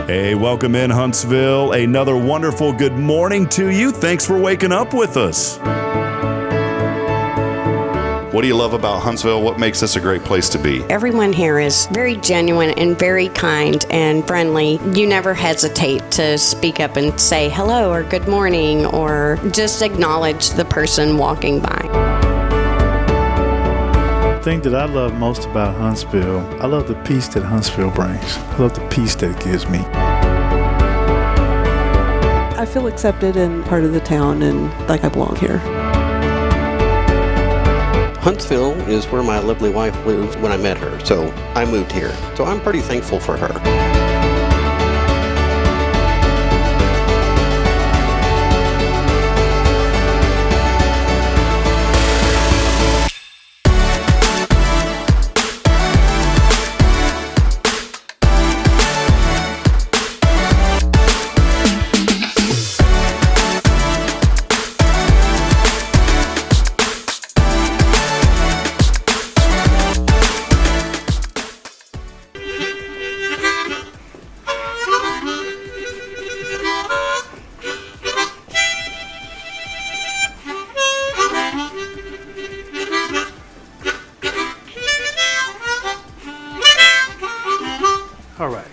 Hey, welcome in Huntsville. Another wonderful good morning to you. Thanks for waking up with us. What do you love about Huntsville? What makes this a great place to be? Everyone here is very genuine and very kind and friendly. You never hesitate to speak up and say hello or good morning or just acknowledge the person walking by. The thing that I love most about Huntsville, I love the peace that Huntsville brings. I love the peace that it gives me. I feel accepted and part of the town and like I belong here. Huntsville is where my lovely wife lived when I met her, so I moved here. So I'm pretty thankful for her. All right.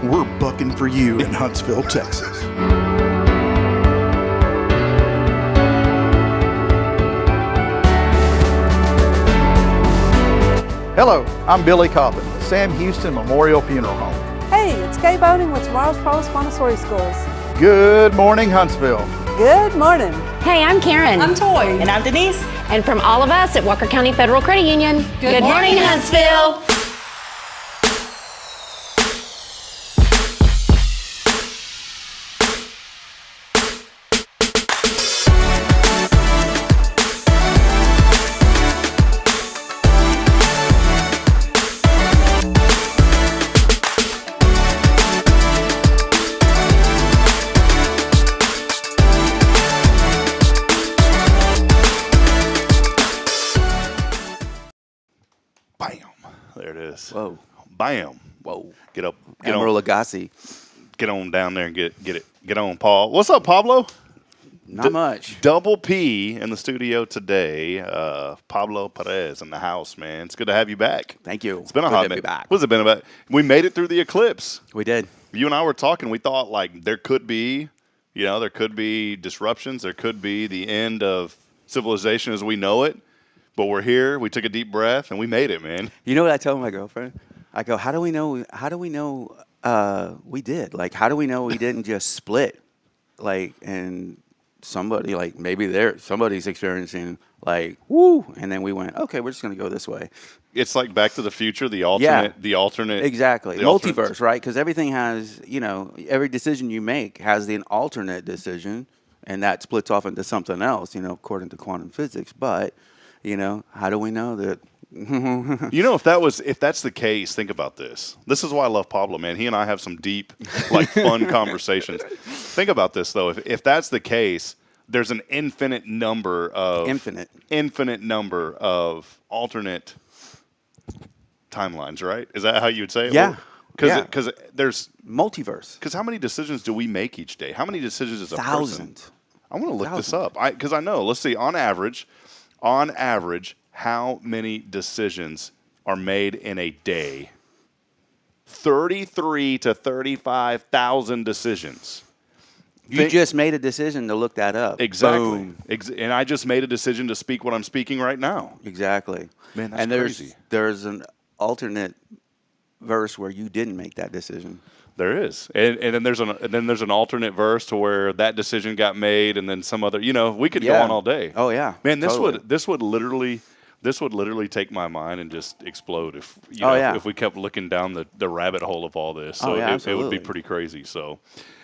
We're bucking for you in Huntsville, Texas. Hello, I'm Billy Cobbin, the Sam Houston Memorial Funeral Home. Hey, it's Kay Boning with Tomorrow's Promise Montessori Schools. Good morning, Huntsville. Good morning. Hey, I'm Karen. I'm Toy. And I'm Denise. And from all of us at Walker County Federal Credit Union, good morning, Huntsville. There it is. Whoa. Bam. Whoa. Get up. Admiral Lagasse. Get on down there and get on, Paul. What's up, Pablo? Not much. Double P in the studio today. Pablo Perez in the house, man. It's good to have you back. Thank you. It's been a hot minute. Back. What's it been about? We made it through the eclipse. We did. You and I were talking. We thought like there could be disruptions. There could be the end of civilization as we know it. But we're here. We took a deep breath and we made it, man. You know what I tell my girlfriend? I go, how do we know we did? Like, how do we know we didn't just split? Like, and somebody, like, maybe somebody's experiencing, like, woo, and then we went, okay, we're just going to go this way. It's like Back to the Future, the alternate. Exactly. The Multiverse, alternate. right? Because everything has, every decision you make has an alternate decision, and that splits off into something else, according to quantum physics. But, how do we know that You know, if that's the case, think about this. This is why I love Pablo, man. He and I have some deep, like, fun conversations. Think about this, though. If that's the case, there's an infinite number of alternate timelines, right? Is that how you would say it? Yeah. Because there's multiverse. Because how many decisions do we make each day? How many decisions is a person? Thousands. I want to look this up because I know. Let's see. On average, how many decisions are made in a day? 33 to 35,000 decisions. You just made a decision to look that up. Exactly. Boom. And I just made a decision to speak what I'm speaking right now. Exactly. Man, that's and crazy. There's an alternate verse where you didn't make that decision. There is, and then there's an alternate verse to where that decision got made, and then some other. You know, we could go on all day. Oh yeah, man. This totally. would literally take my mind and just explode if if we kept looking down the rabbit hole of all this. So it would be pretty crazy. So,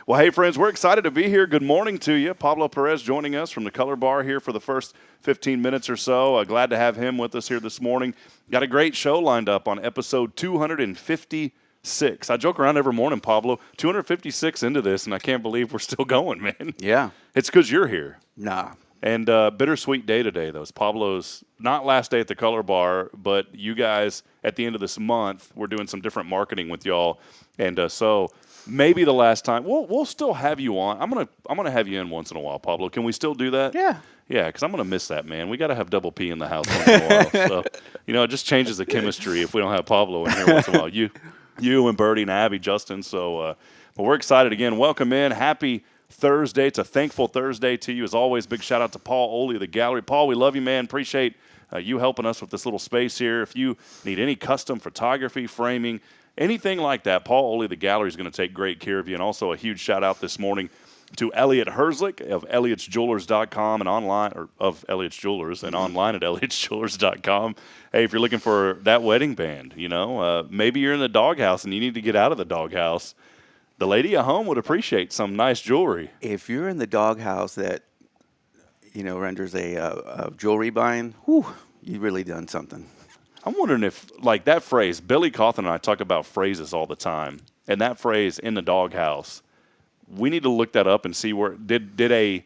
well, hey friends, we're excited to be here. Good morning to you, Pablo Perez, joining us from the Color Bar here for the first 15 minutes or so. Glad to have him with us here this morning. Got a great show lined up on episode 256. I joke around every morning, Pablo. 256 into this, and I can't believe we're still going, man. Yeah. It's because you're here. Nah. And bittersweet day today, though. It's Pablo's not last day at the Color Bar, but you guys, at the end of this month, we're doing some different marketing with y'all. And so maybe the last time. We'll still have you on. I'm gonna have you in once in a while, Pablo. Can we still do that? Yeah. Yeah, because I'm going to miss that, man. We got to have Double P in the house once in a while. So, it just changes the chemistry if we don't have Pablo in here once in a while. You and Birdie and Abby, Justin. So, but we're excited again. Welcome in. Happy Thursday. It's a thankful Thursday to you. As always, big shout out to Paul Oley of the gallery. Paul, we love you, man. Appreciate you helping us with this little space here. If you need any custom photography, framing, anything like that, Paul Oley of the gallery is going to take great care of you. And also a huge shout out this morning to Elliot Herzlich of Elliot'sJewelers.com and online, or of Elliot's Jewelers and online at Elliot'sJewelers.com. Hey, if you're looking for that wedding band, maybe you're in the doghouse and you need to get out of the doghouse. The lady at home would appreciate some nice jewelry. If you're in the doghouse that, renders a jewelry buying, whew, you've really done something. I'm wondering if, like that phrase, Billy Cawthon and I talk about phrases all the time, and that phrase, in the doghouse, we need to look that up and see where did a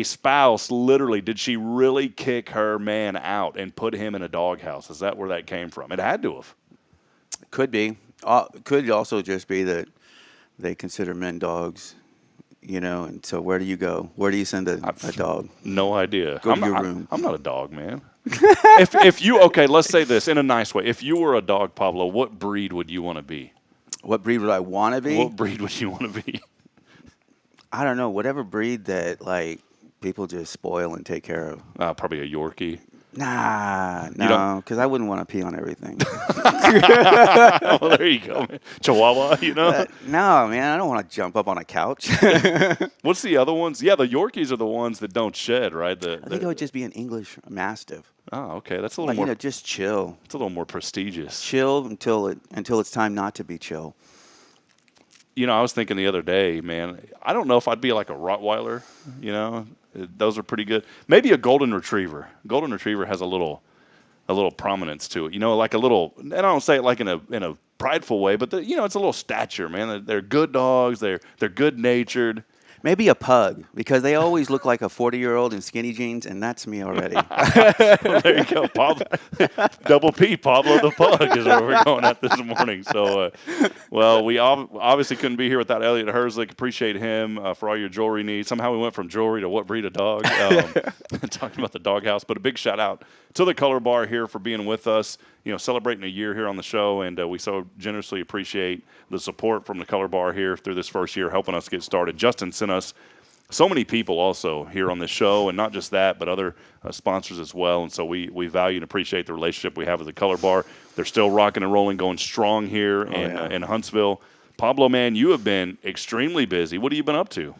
spouse literally, did she really kick her man out and put him in a doghouse? Is that where that came from? It had to have. Could be. Could also just be that they consider men dogs, and so where do you go? Where do you send a dog? No idea. Go to your room. I'm not a dog, man. if you, okay, let's say this in a nice way. If you were a dog, Pablo, what breed would you want to be? What breed would I want to be? What breed would you want to be? I don't know. Whatever breed that, people just spoil and take care of. Probably a Yorkie. Nah, no, because I wouldn't want to pee on everything. Well, there you go, man. Chihuahua, No, man, I don't want to jump up on a couch. What's the other ones? Yeah, the Yorkies are the ones that don't shed, right? I think it would just be an English Mastiff. Oh, okay. That's a little more. Just chill. It's a little more prestigious. Chill until it's time not to be chill. I was thinking the other day, man, I don't know if I'd be like a Rottweiler, Those are pretty good. Maybe a Golden Retriever. Golden Retriever has a little prominence to it, like a little, and I don't say it like in a prideful way, but it's a little stature, man. They're good dogs. They're good-natured. Maybe a pug, because they always look like a 40-year-old in skinny jeans, and that's me already. Well, there you go, Pablo. Double P, Pablo the Pug is where we're going at this morning. So, we obviously couldn't be here without Elliot Herzlich. Appreciate him for all your jewelry needs. Somehow we went from jewelry to what breed of dog, talking about the doghouse. But a big shout-out to the Color Bar here for being with us, celebrating a year here on the show, and we so generously appreciate the support from the Color Bar here through this first year, helping us get started. Justin sent us so many people also here on this show, and not just that, but other sponsors as well, and so we value and appreciate the relationship we have with the Color Bar. They're still rocking and rolling, going strong here in Huntsville. Pablo, man, you have been extremely busy. What have you been up to?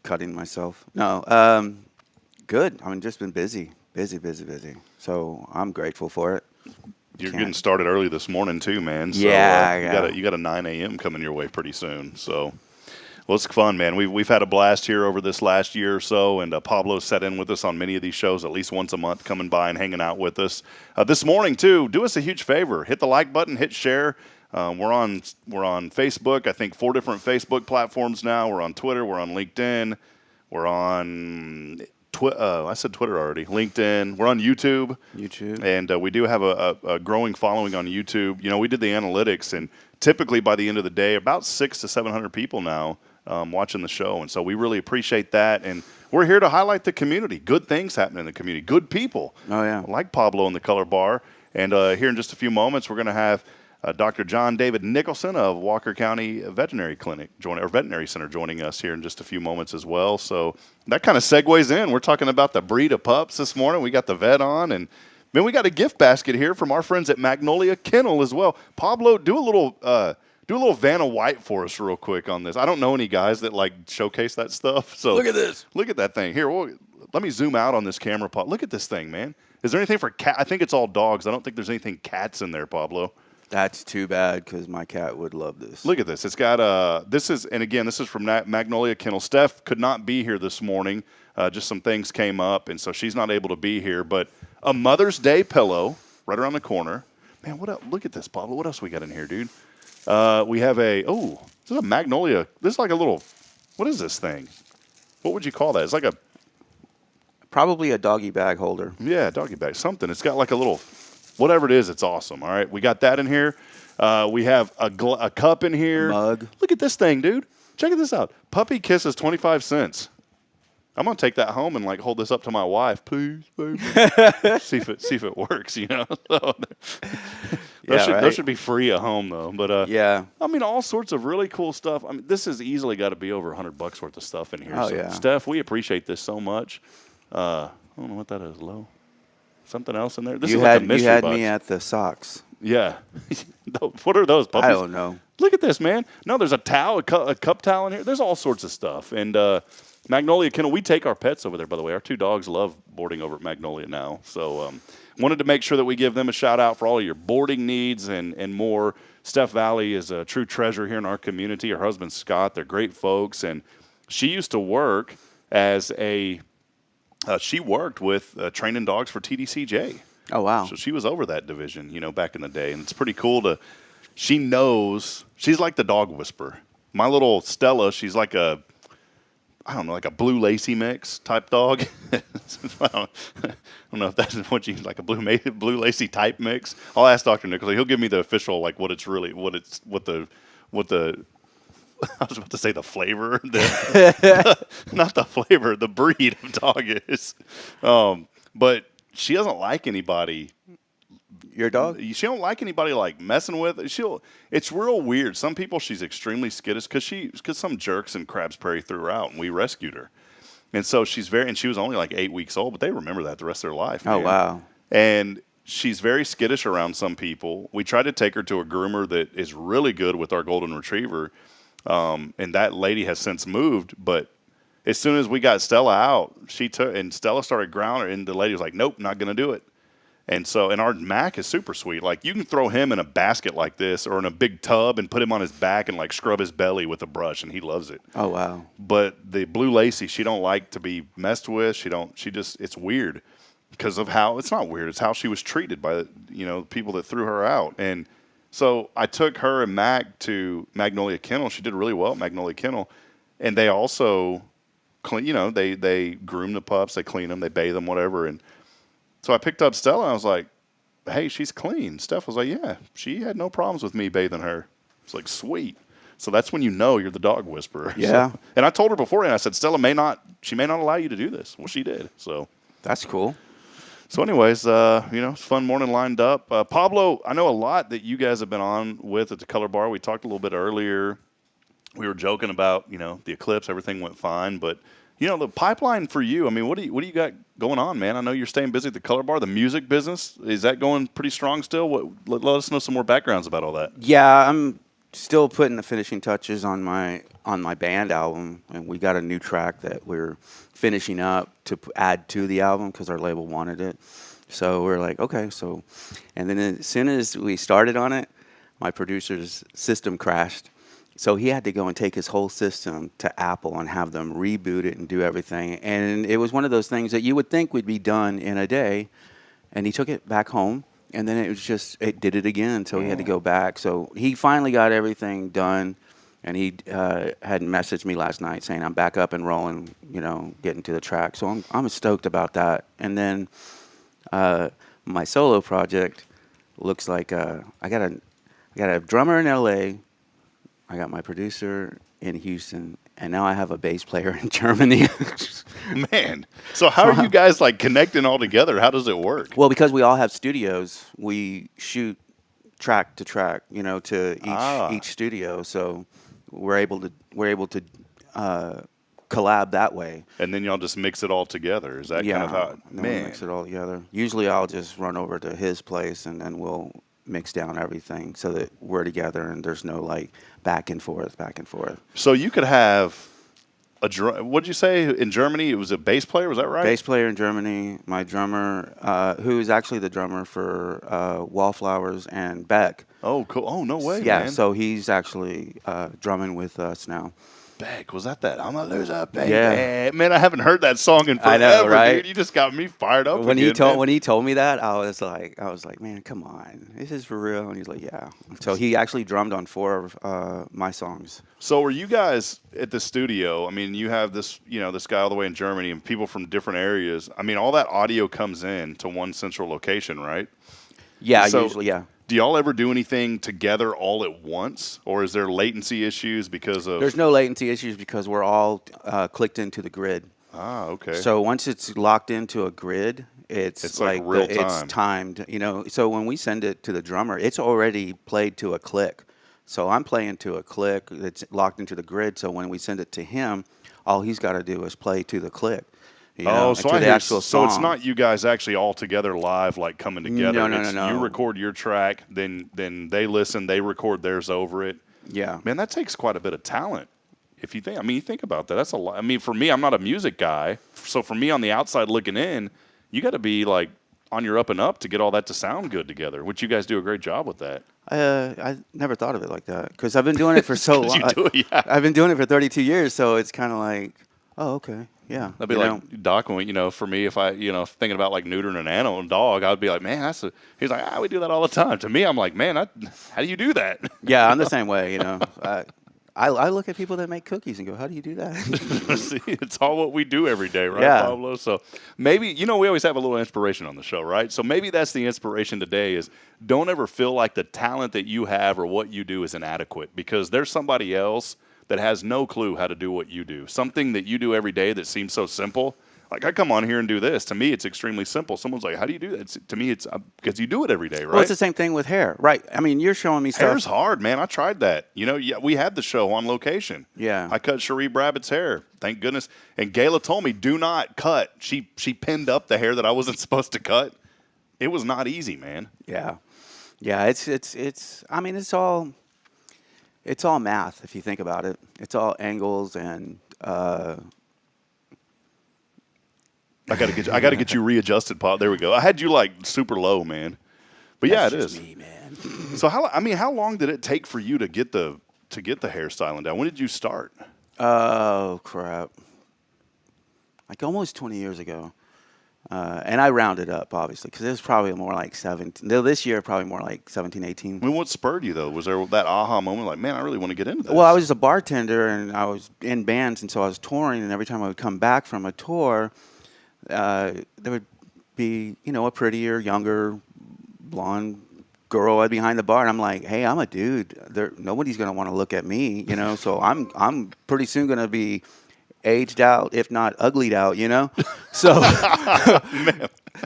Cutting myself. No, good. Just been busy. So I'm grateful for it. You're getting started early this morning too, man. So, yeah. You got a 9 a.m. coming your way pretty soon. So, Well, it's fun, man. We've had a blast here over this last year or so, and Pablo sat in with us on many of these shows at least once a month, coming by and hanging out with us. This morning, too, do us a huge favor. Hit the like button, hit share. We're on Facebook, I think 4 different Facebook platforms now. We're on Twitter, we're on LinkedIn, we're on I said Twitter already. LinkedIn. We're on YouTube. And we do have a growing following on YouTube. You know, we did the analytics, and typically by the end of the day, about 600 to 700 people now watching the show. And so we really appreciate that. And we're here to highlight the community. Good things happen in the community. Good people. Oh, yeah. Like Pablo in the Color Bar. And here in just a few moments, we're going to have Dr. John David Nicholson of Walker County Veterinary Veterinary Center joining us here in just a few moments as well. So that kind of segues in. We're talking about the breed of pups this morning. We got the vet on, and man, we got a gift basket here from our friends at Magnolia Kennel as well. Pablo, do a little Vanna White for us real quick on this. I don't know any guys that like showcase that stuff. So Look at this. Look at that thing. Here, let me zoom out on this camera. Look at this thing, man. Is there anything for cat? I think it's all dogs. I don't think there's anything cats in there, Pablo. That's too bad because my cat would love this. Look at this. It's got this is from Magnolia Kennel. Steph could not be here this morning. Just some things came up, and so she's not able to be here. But a Mother's Day pillow right around the corner. Man, what else? Look at this, Pablo. What else we got in here, dude? We have this is a Magnolia. This is like a little, what is this thing? What would you call that? It's like probably a doggy bag holder. Yeah, doggy bag. Something. It's got like a little, whatever it is, it's awesome. All right, we got that in here. We have a cup in here. Mug. Look at this thing, dude. Check this out. Puppy Kisses, 25 cents. I'm gonna take that home and like hold this up to my wife, please, baby. see if it works, you know. Those should be free at home though. But yeah, I mean, all sorts of really cool stuff. I mean, this has easily got to be over $100 worth of stuff in here. Oh, so, yeah. Steph, we appreciate this so much. I don't know what that is, Lo. Something else in there? This is like a mystery you had box. me at the socks. Yeah. What are those, puppies? I don't know. Look at this, man. No, there's a towel, a cup towel in here. There's all sorts of stuff. And Magnolia Kennel, we take our pets over there, by the way. Our 2 dogs love boarding over at Magnolia now. So wanted to make sure that we give them a shout-out for all of your boarding needs and more. Steph Valley is a true treasure here in our community. Her husband, Scott, they're great folks. And she used to work as she worked with training dogs for TDCJ. Oh, wow. So she was over that division, you know, back in the day. And it's pretty cool she knows, she's like the dog whisperer. My little Stella, she's like a blue lacy mix type dog. I don't know if that's what like a blue lacy type mix. I'll ask Dr. Nicholson. He'll give me the official, like what the I was about to say the flavor, not the flavor, the breed of dog is. But she doesn't like anybody. Your dog? She don't like anybody like messing with. It's real weird. Some people she's extremely skittish because some jerks in Crabs Prairie threw her out and we rescued her. And so she was only like 8 weeks old, but they remember that the rest of their life. Man. Oh, wow. And she's very skittish around some people. We tried to take her to a groomer that is really good with our golden retriever. And that lady has since moved, but as soon as we got Stella out, and Stella started growling, and the lady was like, nope, not going to do it. And our Mac is super sweet. Like, you can throw him in a basket like this or in a big tub and put him on his back and, like, scrub his belly with a brush, and he loves it. Oh, wow. But the blue lacy, she don't like to be messed with. It's weird because of how, it's not weird, it's how she was treated by, people that threw her out. And so I took her and Mac to Magnolia Kennel. She did really well at Magnolia Kennel. And they also clean, they groom the pups, they clean them, they bathe them, whatever. And so I picked up Stella, and I was like, hey, she's clean. Steph was like, yeah, she had no problems with me bathing her. It's like, sweet. So that's when you know you're the dog whisperer. Yeah. So, and I told her beforehand, I said, Stella may not allow you to do this. Well, she did. So that's cool. So anyways, it's a fun morning lined up. Pablo, I know a lot that you guys have been on with at the Color Bar. We talked a little bit earlier. We were joking about, the eclipse. Everything went fine. But, the pipeline for you, I mean, what do you got going on, man? I know you're staying busy at the Color Bar. The music business, is that going pretty strong still? Let us know some more backgrounds about all that. Yeah, I'm still putting the finishing touches on my band album. And we got a new track that we're finishing up to add to the album because our label wanted it. So we're like, okay. And then as soon as we started on it, my producer's system crashed. So he had to go and take his whole system to Apple and have them reboot it and do everything. And it was one of those things that you would think would be done in a day. And he took it back home. And then it did it again. So he had to go back. So he finally got everything done. And he had messaged me last night saying, I'm back up and rolling, getting to the track. So I'm stoked about that. And then my solo project looks like I got a drummer in L.A., I got my producer in Houston, and now I have a bass player in Germany. Man, so how are you guys like connecting all together? How does it work? Well, because we all have studios, we shoot track to track, to each studio. So we're able to collab that way. And then y'all just mix it all together. Is that kind of how? We mix it all together. Usually, I'll just run over to his place, and then we'll mix down everything so that we're together and there's no like back and forth. So you could have what'd you say in Germany? It was a bass player, was that right? Bass player in Germany. My drummer, who is actually the drummer for Wallflowers and Beck. Oh, cool. Oh, no way, Yeah, man. so he's actually drumming with us now. Beck, was that? I'm a loser, baby. Yeah. Man, I haven't heard that song in forever, I know, right? dude. You just got me fired up When again, he told me that, I was like, man, come on, this is for real. And he's like, yeah. So he actually drummed on 4 of my songs. So are you guys at the studio? I mean, you have this, this guy all the way in Germany and people from different areas. I mean, all that audio comes in to one central location, right? Yeah, So usually, yeah. Do y'all ever do anything together all at once, or is there latency issues because of? There's no latency issues because we're all clicked into the grid. Ah, okay. So once it's locked into a grid, it's like real time. It's timed, So when we send it to the drummer, it's already played to a click. So I'm playing to a click. It's locked into the grid. So when we send it to him, all he's got to do is play to the click. So to the actual so song. it's not you guys actually all together live, like coming together. No. You record your track, then they listen, they record theirs over it. Yeah. Man, that takes quite a bit of talent. If you think, you think about that. That's a lot. I mean, for me, I'm not a music guy, so for me on the outside looking in, you got to be like on your up and up to get all that to sound good together. Which you guys do a great job with that. I never thought of it like that because I've been doing it for so long. You do it, yeah. I've been doing it for 32 years, so it's kind of like, oh, okay. Yeah. That'd be like Doc, when, for me, if I, thinking about like neutering an animal and dog, I'd be like, man, he's like, we do that all the time. To me, I'm like, man, how do you do that? Yeah, I'm the same way, I look at people that make cookies and go, how do you do that? See, it's all what we do every day, right, Yeah. Pablo? So maybe, we always have a little inspiration on the show, right? So maybe that's the inspiration today is don't ever feel like the talent that you have or what you do is inadequate because there's somebody else that has no clue how to do what you do. Something that you do every day that seems so simple. Like, I come on here and do this. To me, it's extremely simple. Someone's like, how do you do that? To me, it's because you do it every day, right? Well, it's the same thing with hair. Right. I mean, you're showing me stuff. Hair's hard, man. I tried that. Yeah, we had the show on location. Yeah. I cut Cherie Brabbitt's hair. Thank goodness. And Gayla told me, do not cut. She pinned up the hair that I wasn't supposed to cut. It was not easy, man. Yeah. Yeah, it's all math if you think about it. It's all angles and I gotta get you readjusted, Pop. There we go. I had you like super low, man. But yeah, it is. me, man. So how long did it take for you to get the hairstyling down? When did you start? Oh, crap. Like almost 20 years ago. And I rounded up, obviously, because it was probably more like 17. No, this year, probably more like 17, 18. I mean, what spurred you, though? Was there that aha moment like, man, I really want to get into this? Well, I was a bartender, and I was in bands, and so I was touring, and every time I would come back from a tour, there would be, a prettier, younger, blonde girl behind the bar, and I'm like, hey, I'm a dude. Nobody's going to want to look at me, so I'm pretty soon going to be aged out, if not uglied out, So,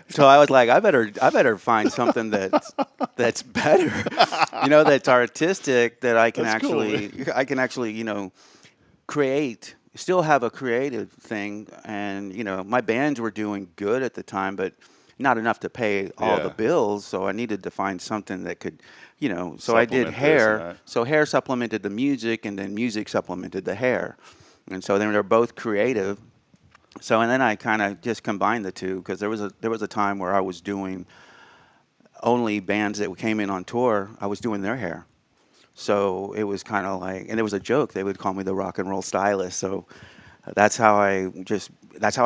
so I was like, I better find something that's better, that's artistic, that I can actually, create. Still have a creative thing, and my bands were doing good at the time, but not enough to pay all the bills. So I needed to find something that could, So I did hair. So hair supplemented the music, and then music supplemented the hair. And so then they're both creative. So and then I kind of just combined the two because there was a time where I was doing only bands that came in on tour. I was doing their hair. So it was kind of like, and it was a joke. They would call me the rock and roll stylist. So that's how I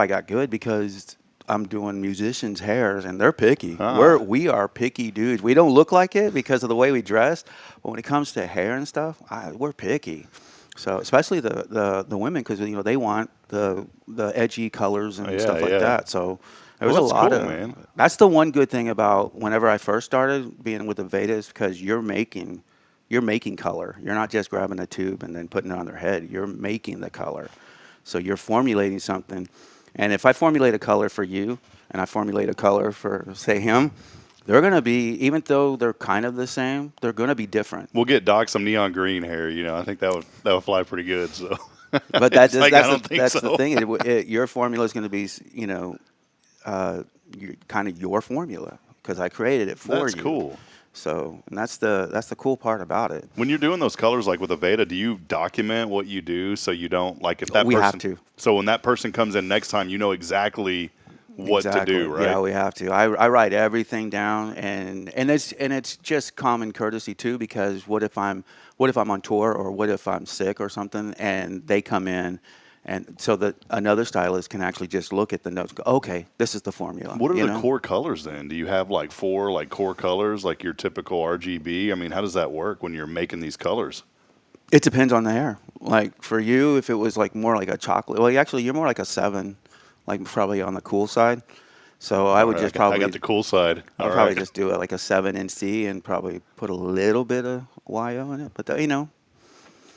got good, because I'm doing musicians' hairs and they're picky. We are picky dudes. We don't look like it because of the way we dress, but when it comes to hair and stuff, we're picky. So especially the women, because they want the edgy colors and stuff like that. So there was a lot cool, of man. That's the one good thing about whenever I first started being with the Vedas, because you're making color. You're not just grabbing a tube and then putting it on their head. You're making the color. So you're formulating something. And if I formulate a color for you and I formulate a color for, say, him, they're going to be, even though they're kind of the same, they're going to be different. We'll get Doc some neon green hair. I think that would fly pretty good. So, but that's the thing. Your formula is going to be, kind of your formula, because I created it for you. That's cool. So, and that's the cool part about it. When you're doing those colors, like with a Veda, do you document what you do so you don't, like, if that we person... have to. So when that person comes in next time, you know exactly what to do, right? Yeah, we have to. I write everything down, and it's just common courtesy too, because what if I'm on tour, or what if I'm sick or something, and they come in, and so that another stylist can actually just look at the notes and go, okay, this is the formula. What are the core colors then? Do you have like 4 core colors, like your typical RGB? I mean, how does that work when you're making these colors? It depends on the hair. Like for you, if it was like more like a chocolate, well, actually you're more like a 7, like probably on the cool side. So I would just probably... I got the cool side. I'll probably just do it like a 7 NC and probably put a little bit of YO in it. But,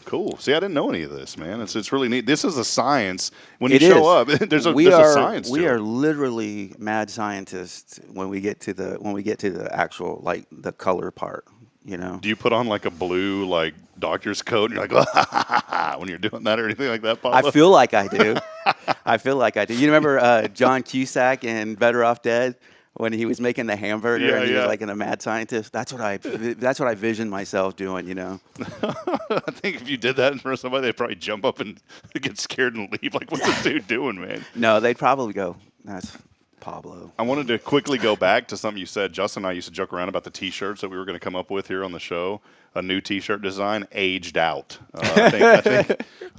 Cool. See, I didn't know any of this, man. It's really neat. This is a science. When you show up, there's a science to it. We are literally mad scientists when we get to the actual, like, the color part, Do you put on like a blue like doctor's coat and you're like, when you're doing that or anything like that, Pablo? I feel like I do. You remember John Cusack in Better Off Dead? When he was making the hamburger and he was like a mad scientist, that's what I vision myself doing, I think if you did that in front of somebody, they'd probably jump up and get scared and leave. Like, what's this dude doing, man? No, they'd probably go, that's Pablo. I wanted to quickly go back to something you said. Justin and I used to joke around about the T-shirts that we were going to come up with here on the show. A new T-shirt design, aged out. I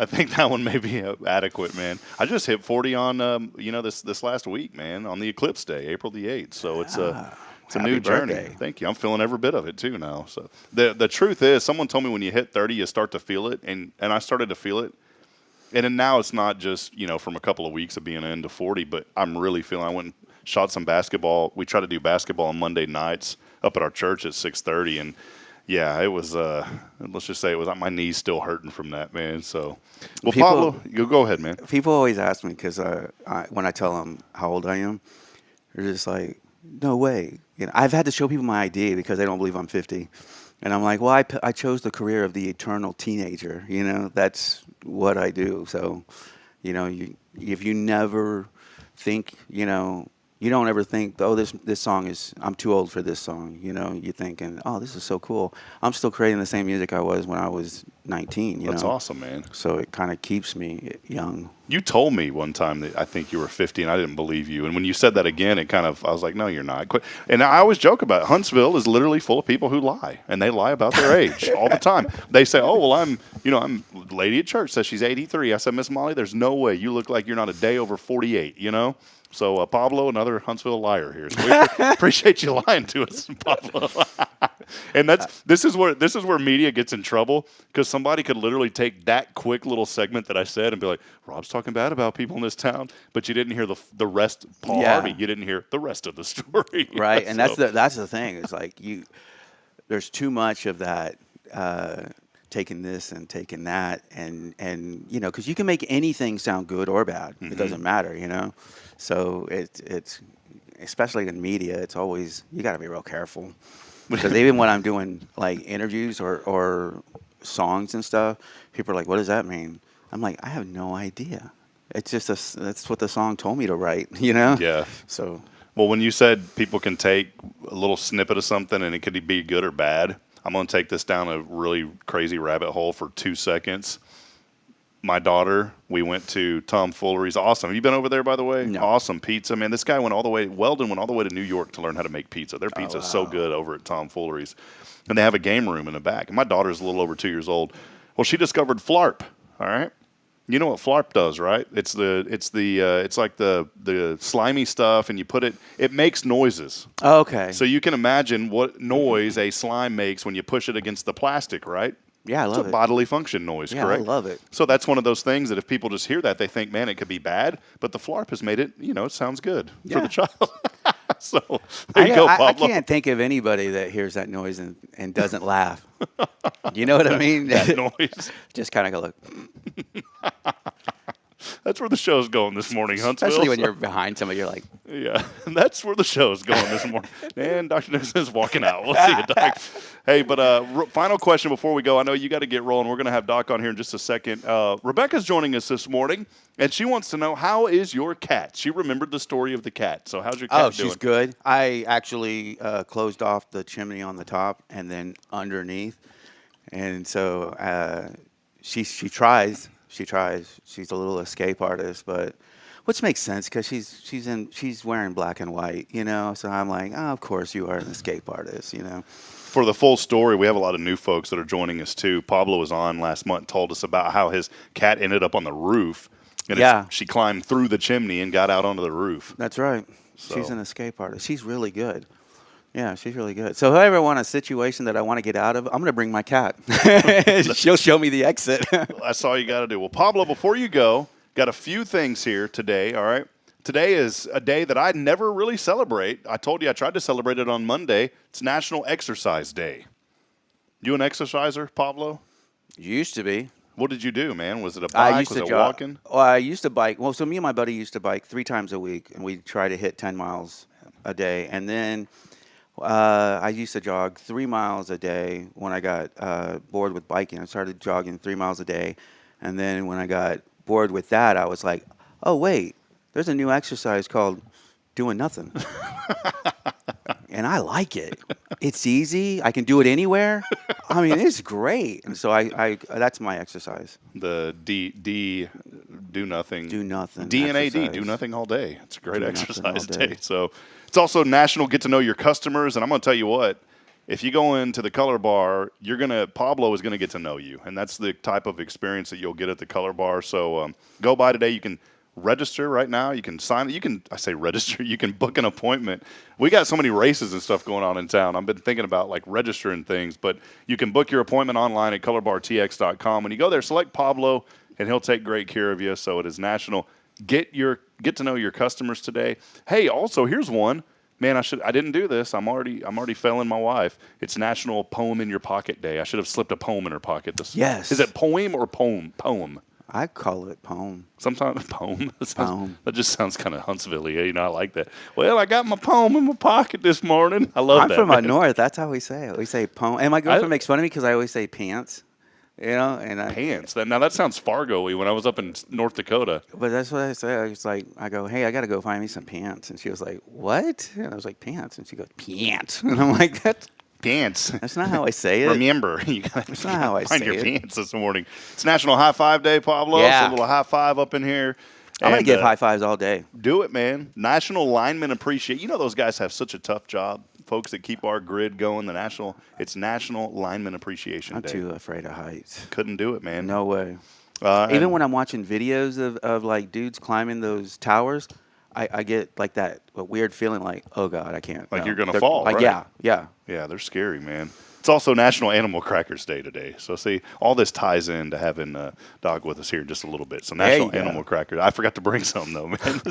think that one may be adequate, man. I just hit 40 on this last week, man, on the eclipse day, April the 8th. So it's a new journey. Birthday. Thank you. I'm feeling every bit of it too now. So the truth is, someone told me when you hit 30, you start to feel it, and I started to feel it. And then now it's not just from a couple of weeks of being into 40, but I'm really feeling. I went and shot some basketball. We try to do basketball on Monday nights up at our church at 6:30, and yeah, it was. Let's just say it was. My knees still hurting from that, man. So, well, Pablo, you go ahead, man. People always ask me because when I tell them how old I am, they're just like, "No way." I've had to show people my ID because they don't believe I'm 50, and I'm like, "Well, I chose the career of the eternal teenager. That's what I do." So, if you never think, you don't ever think, oh, this song is, I'm too old for this song. You're thinking, oh, this is so cool. I'm still creating the same music I was when I was 19. That's awesome, man. So it kind of keeps me young. You told me one time that I think you were 50, and I didn't believe you. And when you said that again, I was like, no, you're not. And I always joke about it. Huntsville is literally full of people who lie, and they lie about their age all the time. They say, oh, well, I'm lady at church says she's 83. I said, Miss Molly, there's no way. You look like you're not a day over 48, So Pablo, another Huntsville liar here. So we appreciate you lying to us, Pablo. And this is where media gets in trouble, because somebody could literally take that quick little segment that I said and be like, Rob's talking bad about people in this town, but you didn't hear the rest. Paul Harvey, you didn't hear the rest of the story, right? And that's the thing. It's like there's too much of that. Taking this and taking that, and because you can make anything sound good or bad. Mm-hmm. It doesn't matter, So it's especially in media, it's always, you got to be real careful, because even when I'm doing like interviews or songs and stuff, people are like, "What does that mean?" I'm like, "I have no idea. It's just that's what the song told me to write." Yeah. So. Well, when you said people can take a little snippet of something and it could be good or bad, I'm going to take this down a really crazy rabbit hole for 2 seconds. My daughter, we went to Tom Fullery's. Awesome. Have you been over there, by the way? No. Awesome pizza. Man, this guy Weldon went all the way to New York to learn how to make pizza. Their pizza is so good over at Tom Fullery's. and they have a game room in the back. And my daughter's a little over 2 years old. Well, she discovered Flarp. All right. You know what Flarp does, right? It's like the slimy stuff, and you put it. It makes noises. Okay. So you can imagine what noise a slime makes when you push it against the plastic, right? Yeah, I love It's a bodily function noise, Yeah, correct? I love it. So that's one of those things that if people just hear that, they think, man, it could be bad. But the Flarp has made it, it sounds good for the child. So there you go, I Pablo. can't think of anybody that hears that noise and doesn't laugh. You know what I mean? That noise. Just kind of go look. That's where the show's going this morning, Huntsville. Especially when you're behind somebody, you're like, yeah, that's where the show's going this morning. And Dr. Nicholson is walking out. We'll see you, Doc. Hey, but final question before we go. I know you got to get rolling. We're going to have Doc on here in just a second. Rebecca's joining us this morning, and she wants to know, how is your cat? She remembered the story of the cat. So how's your cat doing? she's good. I actually closed off the chimney on the top and then underneath. And so she tries. She tries. She's a little escape artist, but which makes sense because she's wearing black and white, So I'm like, oh, of course you are an escape artist, For the full story, we have a lot of new folks that are joining us too. Pablo was on last month, told us about how his cat ended up on the roof. And she climbed through the chimney and got out onto the roof. That's right. So. She's an escape artist. She's really good. Yeah, she's really good. So if I ever want a situation that I want to get out of, I'm going to bring my cat. She'll show me the exit. That's all you got to do. Well, Pablo, before you go, got a few things here today, all right? Today is a day that I never really celebrate. I told you I tried to celebrate it on Monday. It's National Exercise Day. You an exerciser, Pablo? Used to be. What did you do, man? Was it a bike? Was it walking? Well, I used to bike. Well, so me and my buddy used to bike 3 times a week, and we'd try to hit 10 miles a day. And then I used to jog 3 miles a day when I got bored with biking. I started jogging 3 miles a day. And then when I got bored with that, I was like, oh, wait, there's a new exercise called doing nothing. And I like it. It's easy. I can do it anywhere. I mean, it's great. And so I that's my exercise. The do nothing. Do nothing. DNAD, exercise. do nothing all day. It's a great Do exercise nothing all day. day. So it's also National Get to Know Your Customers. And I'm going to tell you what, if you go into the Color Bar, Pablo is going to get to know you. And that's the type of experience that you'll get at the Color Bar. So go by today. You can register right now. You can sign. I say register. You can book an appointment. We got so many races and stuff going on in town. I've been thinking about like registering things, but you can book your appointment online at colorbartx.com. When you go there, select Pablo, and he'll take great care of you. So it is National Get to Know Your Customers today. Hey, also here's one. Man, I didn't do this. I'm already failing my wife. It's National Poem in Your Pocket Day. I should have slipped a poem in her pocket. Yes. Is it poem or poem? Poem. I call it poem. Sometimes poem. Poem. That just sounds kind of Huntsville-y. I like that. Well, I got my poem in my pocket this morning. I love I'm that. from man. north. That's how we say it. We say poem. And my girlfriend makes fun of me because I always say pants. And Pants. Now that sounds Fargo-y when I was up in North Dakota. But that's what I say. It's like, I go, hey, I got to go find me some pants. And she was like, what? And I was like, pants. And she goes, pants. And I'm like, Pants. That's not how I say it. Remember, you got That's not how I find say your it. pants this morning. It's National High Five Day, Pablo. Yeah. So a little high five up in here. I'm going And, to give high fives all day. Do it, man. National Lineman Appreciation. You know those guys have such a tough job. Folks that keep our grid going. It's National Lineman Appreciation I'm Day. too afraid of heights. Couldn't do it, man. No way. And Even when I'm watching videos of like dudes climbing those towers, I get like that weird feeling like, oh God, I can't. Like no. you're gonna They're- fall, Like right? yeah. Yeah, they're scary, man. It's also National Animal Crackers Day today. So, see, all this ties into having Doc with us here in just a little bit. So, There you National go. Animal Crackers. I forgot to bring some, though, man.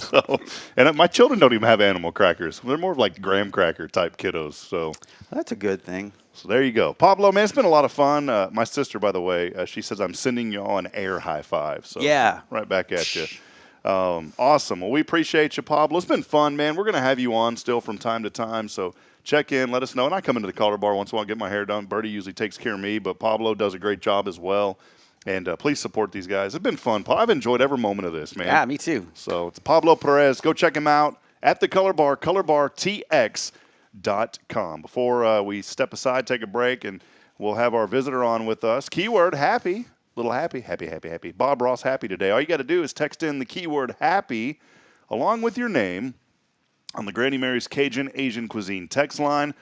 And my children don't even have animal crackers. They're more of like graham cracker type kiddos. So, That's a good thing. there you go. Pablo, man, it's been a lot of fun. My sister, by the way, she says I'm sending y'all an air high five. So, Yeah. right back at you. Awesome. Well, we appreciate you, Pablo. It's been fun, man. We're going to have you on still from time to time. So, check in, let us know. And I come into the Color Bar once in a while, get my hair done. Bertie usually takes care of me, but Pablo does a great job as well. And please support these guys. It's been fun. I've enjoyed every moment of this, man. Yeah, me too. So it's Pablo Perez. Go check him out at the Color Bar, colorbartx.com. Before we step aside, take a break, and we'll have our visitor on with us. Keyword happy. Little happy. Bob Ross happy today. All you got to do is text in the keyword happy along with your name on the Granny Mary's Cajun Asian Cuisine text line.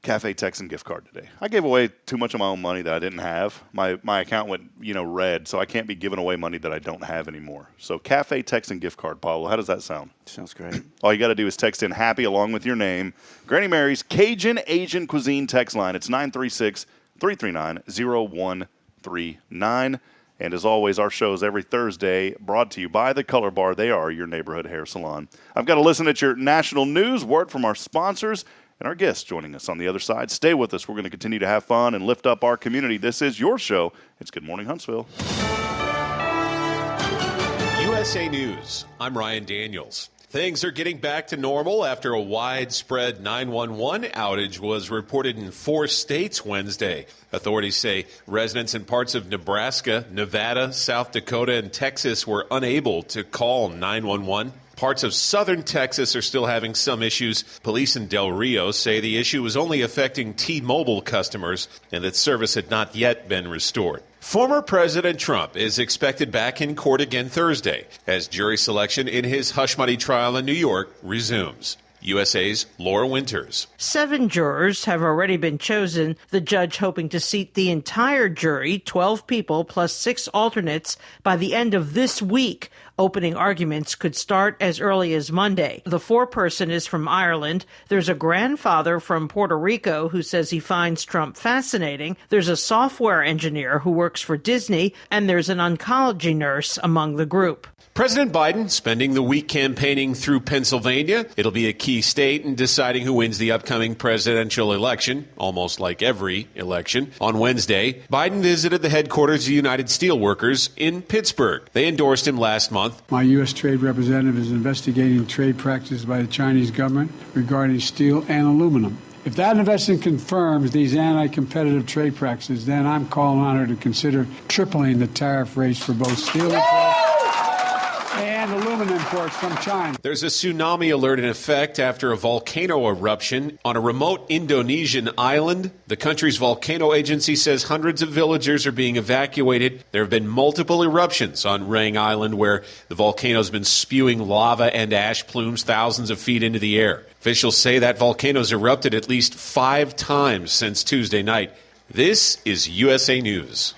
Cafe Texan gift card today. I gave away too much of my own money that I didn't have. My account went, red, so I can't be giving away money that I don't have anymore. So Cafe Texan gift card, Pablo. How does that sound? Sounds great. All you got to do is text in happy along with your name. Granny Mary's Cajun Asian Cuisine text line. It's 936-339-0139. And as always, our shows every Thursday brought to you by The Color Bar. They are your neighborhood hair salon. I've got to listen at your national news, word from our sponsors, and our guests joining us on the other side. Stay with us. We're going to continue to have fun and lift up our community. This is your show. It's Good Morning Huntsville. USA News. I'm Ryan Daniels. Things are getting back to normal after a widespread 911 outage was reported in 4 states Wednesday. Authorities say residents in parts of Nebraska, Nevada, South Dakota, and Texas were unable to call 911. Parts of southern Texas are still having some issues. Police in Del Rio say the issue was only affecting T-Mobile customers and that service had not yet been restored. Former President Trump is expected back in court again Thursday as jury selection in his hush money trial in New York resumes. USA's Laura Winters. 7 jurors have already been chosen, the judge hoping to seat the entire jury, 12 people plus 6 alternates, by the end of this week. Opening arguments could start as early as Monday. The 4-person is from Ireland. There's a grandfather from Puerto Rico who says he finds Trump fascinating. There's a software engineer who works for Disney, and there's an oncology nurse among the group. President Biden spending the week campaigning through Pennsylvania. It'll be a key state in deciding who wins the upcoming presidential election, almost like every election. On Wednesday, Biden visited the headquarters of United Steelworkers in Pittsburgh. They endorsed him last month. My U.S. trade representative is investigating trade practices by the Chinese government regarding steel and aluminum. If that investigation confirms these anti-competitive trade practices, then I'm calling on her to consider tripling the tariff rates for both steel and aluminum imports from China. There's a tsunami alert in effect after a volcano eruption on a remote Indonesian island. The country's volcano agency says hundreds of villagers are being evacuated. There have been multiple eruptions on Rang Island where the volcano's been spewing lava and ash plumes thousands of feet into the air. Officials say that volcano's erupted at least 5 times since Tuesday night. This is USA News.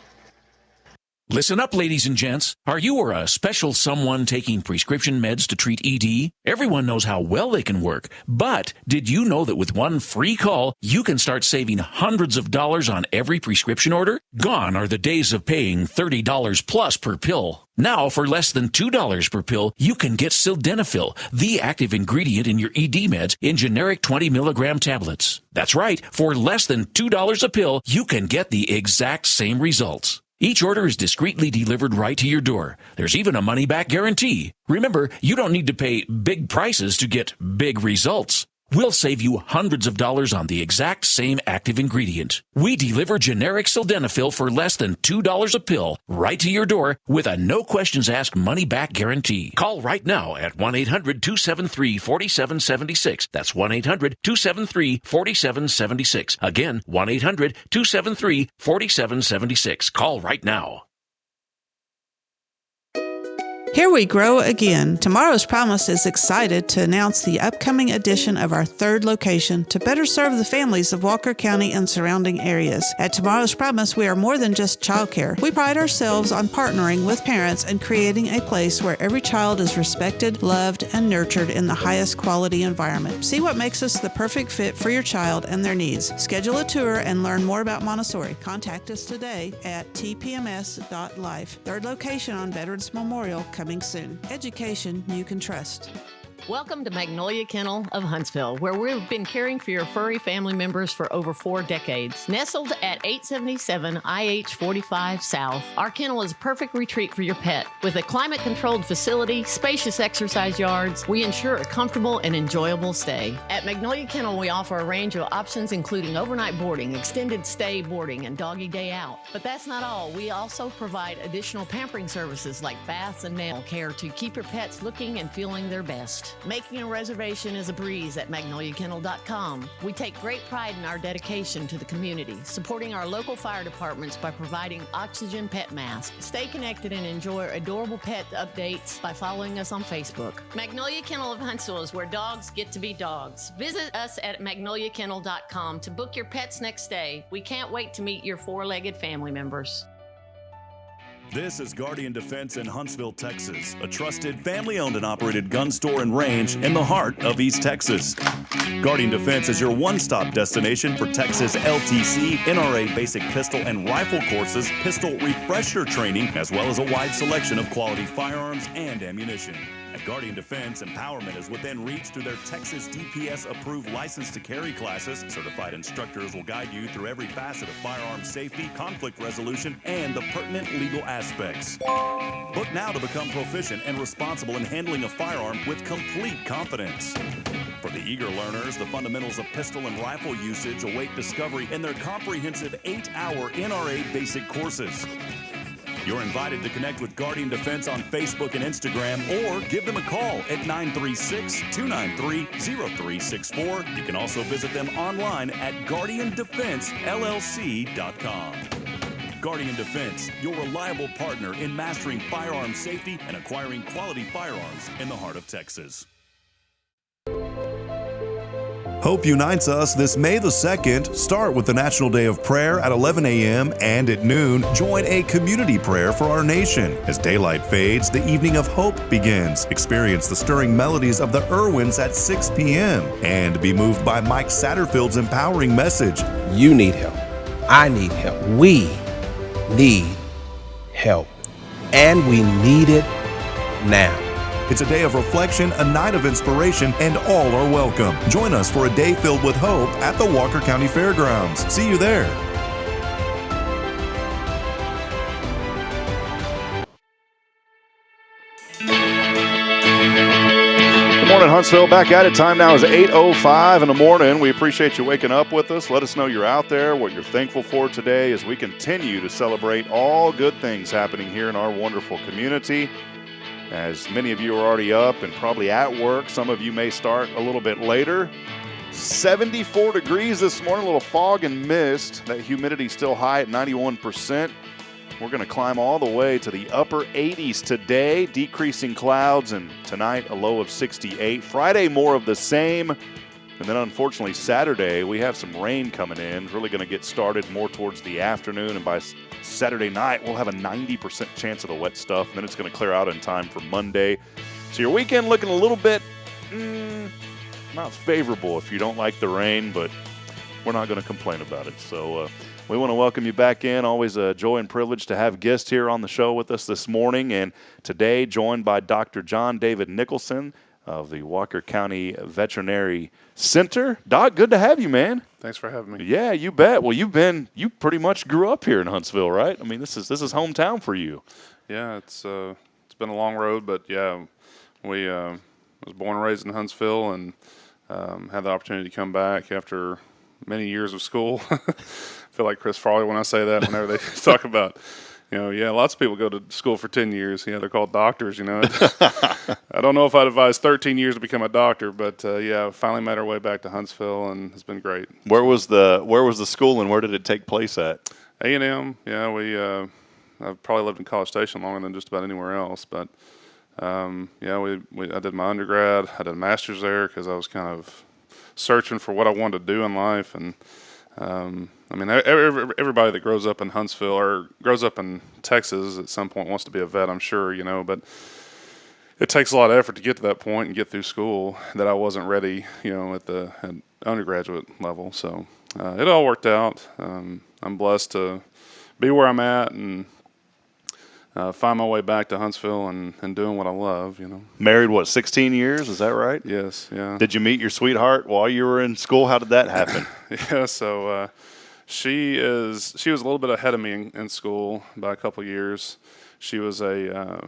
Listen up, ladies and gents. Are you or a special someone taking prescription meds to treat ED? Everyone knows how well they can work. But did you know that with one free call, you can start saving hundreds of dollars on every prescription order? Gone are the days of paying $30 plus per pill. Now, for less than $2 per pill, you can get sildenafil, the active ingredient in your ED meds, in generic 20-milligram tablets. That's right. For less than $2 a pill, you can get the exact same results. Each order is discreetly delivered right to your door. There's even a money-back guarantee. Remember, you don't need to pay big prices to get big results. We'll save you hundreds of dollars on the exact same active ingredient. We deliver generic sildenafil for less than $2 a pill right to your door with a no-questions-asked money-back guarantee. Call right now at 1-800-273-4776. That's 1-800-273-4776. Again, 1-800-273-4776. Call right now. Here we grow again. Tomorrow's Promise is excited to announce the upcoming addition of our 3rd location to better serve the families of Walker County and surrounding areas. At Tomorrow's Promise, we are more than just childcare. We pride ourselves on partnering with parents and creating a place where every child is respected, loved, and nurtured in the highest quality environment. See what makes us the perfect fit for your child and their needs. Schedule a tour and learn more about Montessori. Contact us today at tpms.life. 3rd location on Veterans Memorial, coming soon. Education you can trust. Welcome to Magnolia Kennel of Huntsville, where we've been caring for your furry family members for over 4 decades. Nestled at 877 IH 45 South, our kennel is a perfect retreat for your pet. With a climate-controlled facility, spacious exercise yards, we ensure a comfortable and enjoyable stay. At Magnolia Kennel, we offer a range of options including overnight boarding, extended stay boarding, and doggy day out. But that's not all. We also provide additional pampering services like baths and nail care to keep your pets looking and feeling their best. reserved. Making a reservation is a breeze at magnoliakennel.com. We take great pride in our dedication to the community, supporting our local fire departments by providing oxygen pet masks. Stay connected and enjoy adorable pet updates by following us on Facebook. Magnolia Kennel of Huntsville is where dogs get to be dogs. Visit us at magnoliakennel.com to book your pet's next stay. We can't wait to meet your four-legged family members. This is Guardian Defense in Huntsville, Texas, a trusted family-owned and operated gun store and range in the heart of East Texas. Guardian Defense is your one-stop destination for Texas LTC, NRA basic pistol and rifle courses, pistol refresher training, as well as a wide selection of quality firearms and ammunition. At Guardian Defense, empowerment is within reach through their Texas DPS-approved license to carry classes. Certified instructors will guide you through every facet of firearm safety, conflict resolution, and the pertinent legal aspects. Book now to become proficient and responsible in handling a firearm with complete confidence. For the eager learners, the fundamentals of pistol and rifle usage await discovery in their comprehensive 8-hour NRA basic courses. You're invited to connect with Guardian Defense on Facebook and Instagram, or give them a call at 936-293-0364. You can also visit them online at guardiandefensellc.com. Guardian Defense, your reliable partner in mastering firearm safety and acquiring quality firearms in the heart of Texas. Hope unites us this May the 2nd. Start with the National Day of Prayer at 11 a.m. and at noon, join a community prayer for our nation. As daylight fades, the evening of hope begins. Experience the stirring melodies of the Irwins at 6 p.m. and be moved by Mike Satterfield's empowering message. You need help. I need help. We need help. And we need it now. It's a day of reflection, a night of inspiration, and all are welcome. Join us for a day filled with hope at the Walker County Fairgrounds. See you there. Good morning, Huntsville. Back at it. Time now is 8:05 in the morning. We appreciate you waking up with us. Let us know you're out there, what you're thankful for today as we continue to celebrate all good things happening here in our wonderful community. As many of you are already up and probably at work, some of you may start a little bit later. 74 degrees this morning, a little fog and mist. That humidity still high at 91%. We're going to climb all the way to the upper 80s today, decreasing clouds, and tonight a low of 68. Friday, more of the same. And then unfortunately Saturday, we have some rain coming in. Really going to get started more towards the afternoon, and by Saturday night, we'll have a 90% chance of the wet stuff. And then it's going to clear out in time for Monday. So your weekend looking a little bit not favorable if you don't like the rain, but we're not going to complain about it. So we want to welcome you back in. Always a joy and privilege to have guests here on the show with us this morning. And today, joined by Dr. John David Nicholson of the Walker County Veterinary Center. Doc, good to have you, man. Thanks for having me. Yeah, you bet. Well, you pretty much grew up here in Huntsville, right? I mean, this is hometown for you. Yeah, it's been a long road, but yeah, we was born and raised in Huntsville, and had the opportunity to come back after many years of school. I feel like Chris Farley when I say that whenever they talk about, lots of people go to school for 10 years. Yeah, they're called doctors, I don't know if I'd advise 13 years to become a doctor, but finally made our way back to Huntsville, and it's been great. Where was the school, and where did it take place at? A&M. Yeah, I've probably lived in College Station longer than just about anywhere else, but I did my undergrad. I did a master's there because I was kind of searching for what I wanted to do in life, and everybody that grows up in Huntsville or grows up in Texas at some point wants to be a vet, I'm sure, but it takes a lot of effort to get to that point and get through school that I wasn't ready, at the undergraduate level. So it all worked out. I'm blessed to be where I'm at and find my way back to Huntsville and doing what I love, Married, 16 years? Is that right? Yes, yeah. Did you meet your sweetheart while you were in school? How did that happen? Yeah, so she was a little bit ahead of me in school by a couple years. She was a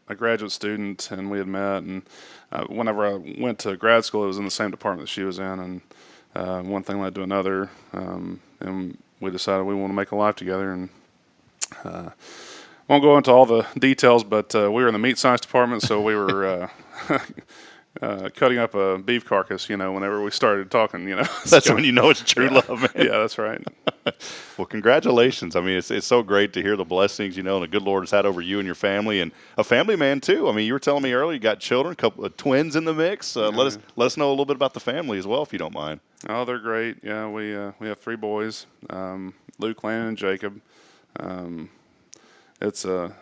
graduate student, and we had met, and whenever I went to grad school, it was in the same department that she was in, and one thing led to another, and we decided we want to make a life together, and won't go into all the details, but we were in the meat science department, so we were cutting up a beef carcass, whenever we started talking, That's when you know it's true love, man. Yeah, that's right. Well, congratulations. I mean, it's so great to hear the blessings, and the good Lord has had over you and your family, and a family man, too. I mean, you were telling me earlier you got children, a couple of twins in the mix. Let us know a little bit about the family as well, if you don't mind. Oh, they're great. Yeah, we have 3 boys, Luke, Landon, and Jacob. It's a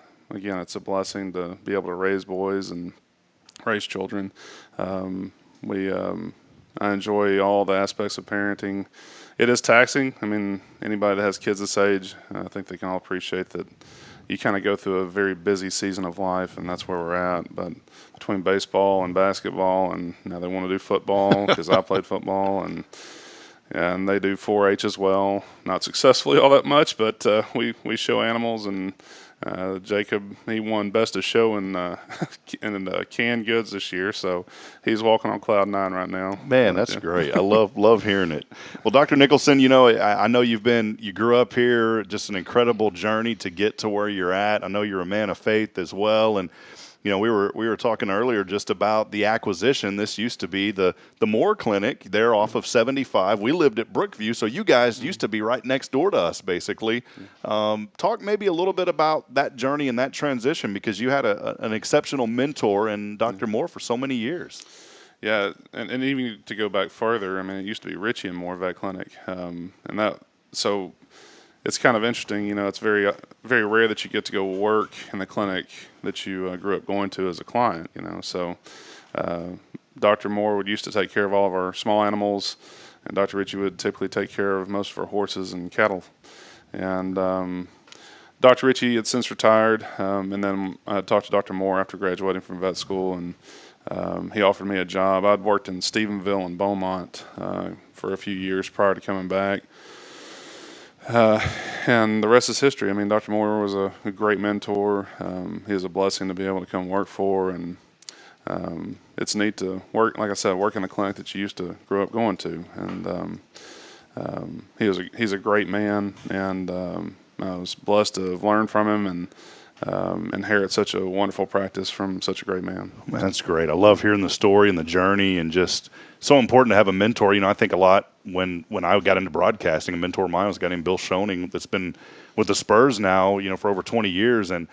blessing to be able to raise boys and raise children. I enjoy all the aspects of parenting. It is taxing. I mean, anybody that has kids this age, I think they can all appreciate that you kind of go through a very busy season of life, and that's where we're at. But between baseball and basketball, and now they want to do football because I played football, and they do 4-H as well. Not successfully all that much, but we show animals, and Jacob, he won best of show in canned goods this year, so he's walking on cloud 9 right now. Man, that's great. I love hearing it. Well, Dr. Nicholson, I know you grew up here, just an incredible journey to get to where you're at. I know you're a man of faith as well, and we were talking earlier just about the acquisition. This used to be the Moore Clinic there off of 75. We lived at Brookview, so you guys used to be right next door to us, basically. Talk maybe a little bit about that journey and that transition, because you had an exceptional mentor in Dr. Moore for so many years. Yeah, and even to go back further, I mean, it used to be Richie and Moore Vet Clinic, so it's kind of interesting. It's very very rare that you get to go work in the clinic that you grew up going to as a client. So Dr. Moore used to take care of all of our small animals, and Dr. Ritchie would typically take care of most of our horses and cattle. And Dr. Ritchie had since retired, and then I talked to Dr. Moore after graduating from vet school, and he offered me a job. I'd worked in Stephenville and Beaumont for a few years prior to coming back. And the rest is history. I mean, Dr. Moore was a great mentor. He was a blessing to be able to come work for, and it's neat to work, like I said, work in the clinic that you used to grow up going to. And he's a great man, and I was blessed to have learned from him and inherit such a wonderful practice from such a great man. Man, that's great. I love hearing the story and the journey, and just so important to have a mentor. I think a lot when I got into broadcasting, a mentor of mine was a guy named Bill Schoening that's been with the Spurs now, for over 20 years. And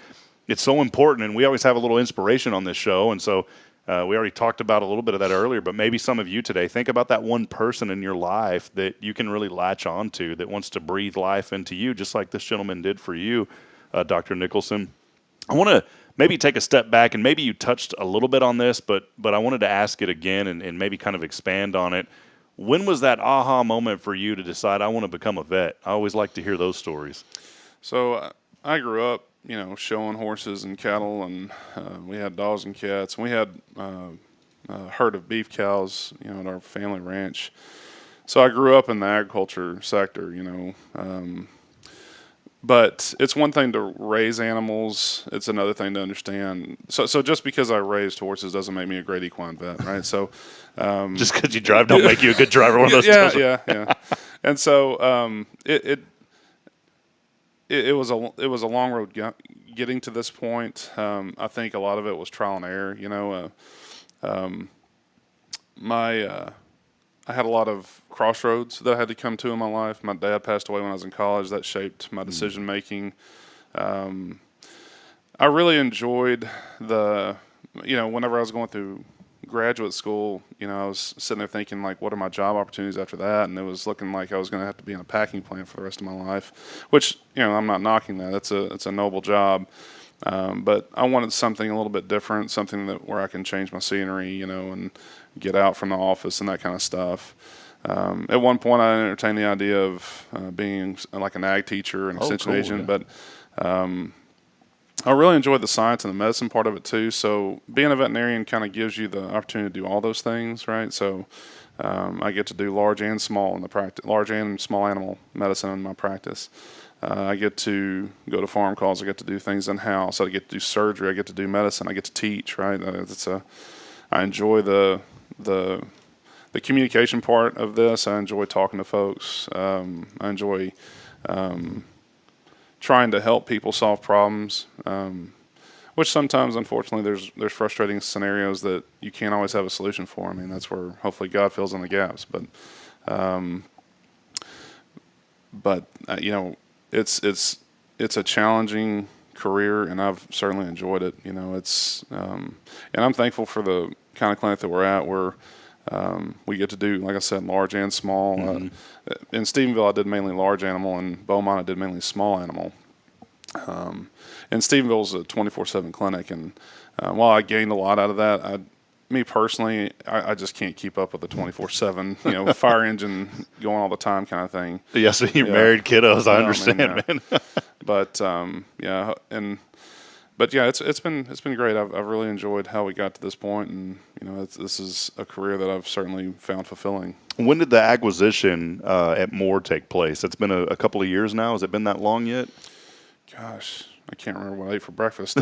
it's so important, and we always have a little inspiration on this show. And so we already talked about a little bit of that earlier, but maybe some of you today, think about that one person in your life that you can really latch on to, that wants to breathe life into you, just like this gentleman did for you, Dr. Nicholson. I want to maybe take a step back, and maybe you touched a little bit on this, but I wanted to ask it again and maybe kind of expand on it. When was that aha moment for you to decide, I want to become a vet? I always like to hear those stories. So I grew up, showing horses and cattle, and we had dogs and cats, and we had a herd of beef cows, at our family ranch. So I grew up in the agriculture sector, but it's one thing to raise animals. It's another thing to understand. So just because I raised horses doesn't make me a great equine vet, right? So just because you drive don't make you a good driver. One of those. Yeah. And so it was a long road getting to this point. I think a lot of it was trial and error. I had a lot of crossroads that I had to come to in my life. My dad passed away when I was in college. That shaped my decision making. I really enjoyed whenever I was going through graduate school, I was sitting there thinking, like, what are my job opportunities after that? And it was looking like I was going to have to be in a packing plant for the rest of my life, which, I'm not knocking that. It's a noble job. But I wanted something a little bit different, something where I can change my scenery, and get out from the office and that kind of stuff. At one point, I entertained the idea of being like an ag teacher and extension agent, but I really enjoyed the science and the medicine part of it too. So being a veterinarian kind of gives you the opportunity to do all those things, right? So I get to do large and small in the practice, large and small animal medicine in my practice. I get to go to farm calls. I get to do things in house. I get to do surgery. I get to do medicine. I get to teach. Right? I enjoy the communication part of this. I enjoy talking to folks. I enjoy trying to help people solve problems, which sometimes, unfortunately, there's frustrating scenarios that you can't always have a solution for. I mean, that's where hopefully God fills in the gaps. But you know, it's a challenging career, and I've certainly enjoyed it. You know, and I'm thankful for the kind of clinic that we're at, where we get to do, like I said, large and small. In Stephenville, I did mainly large animal, and Beaumont, I did mainly small animal. And Stephenville's a 24/7 clinic, and while I gained a lot out of that, me personally, I just can't keep up with the 24/7, you know, fire engine going all the time kind of thing. Yeah, so you're married kiddos. I understand, man. But but yeah, it's been great. I've really enjoyed how we got to this point, and you know, this is a career that I've certainly found fulfilling. When did the acquisition at Moore take place? It's been a couple of years now. Has it been that long yet? Gosh, I can't remember what I ate for breakfast.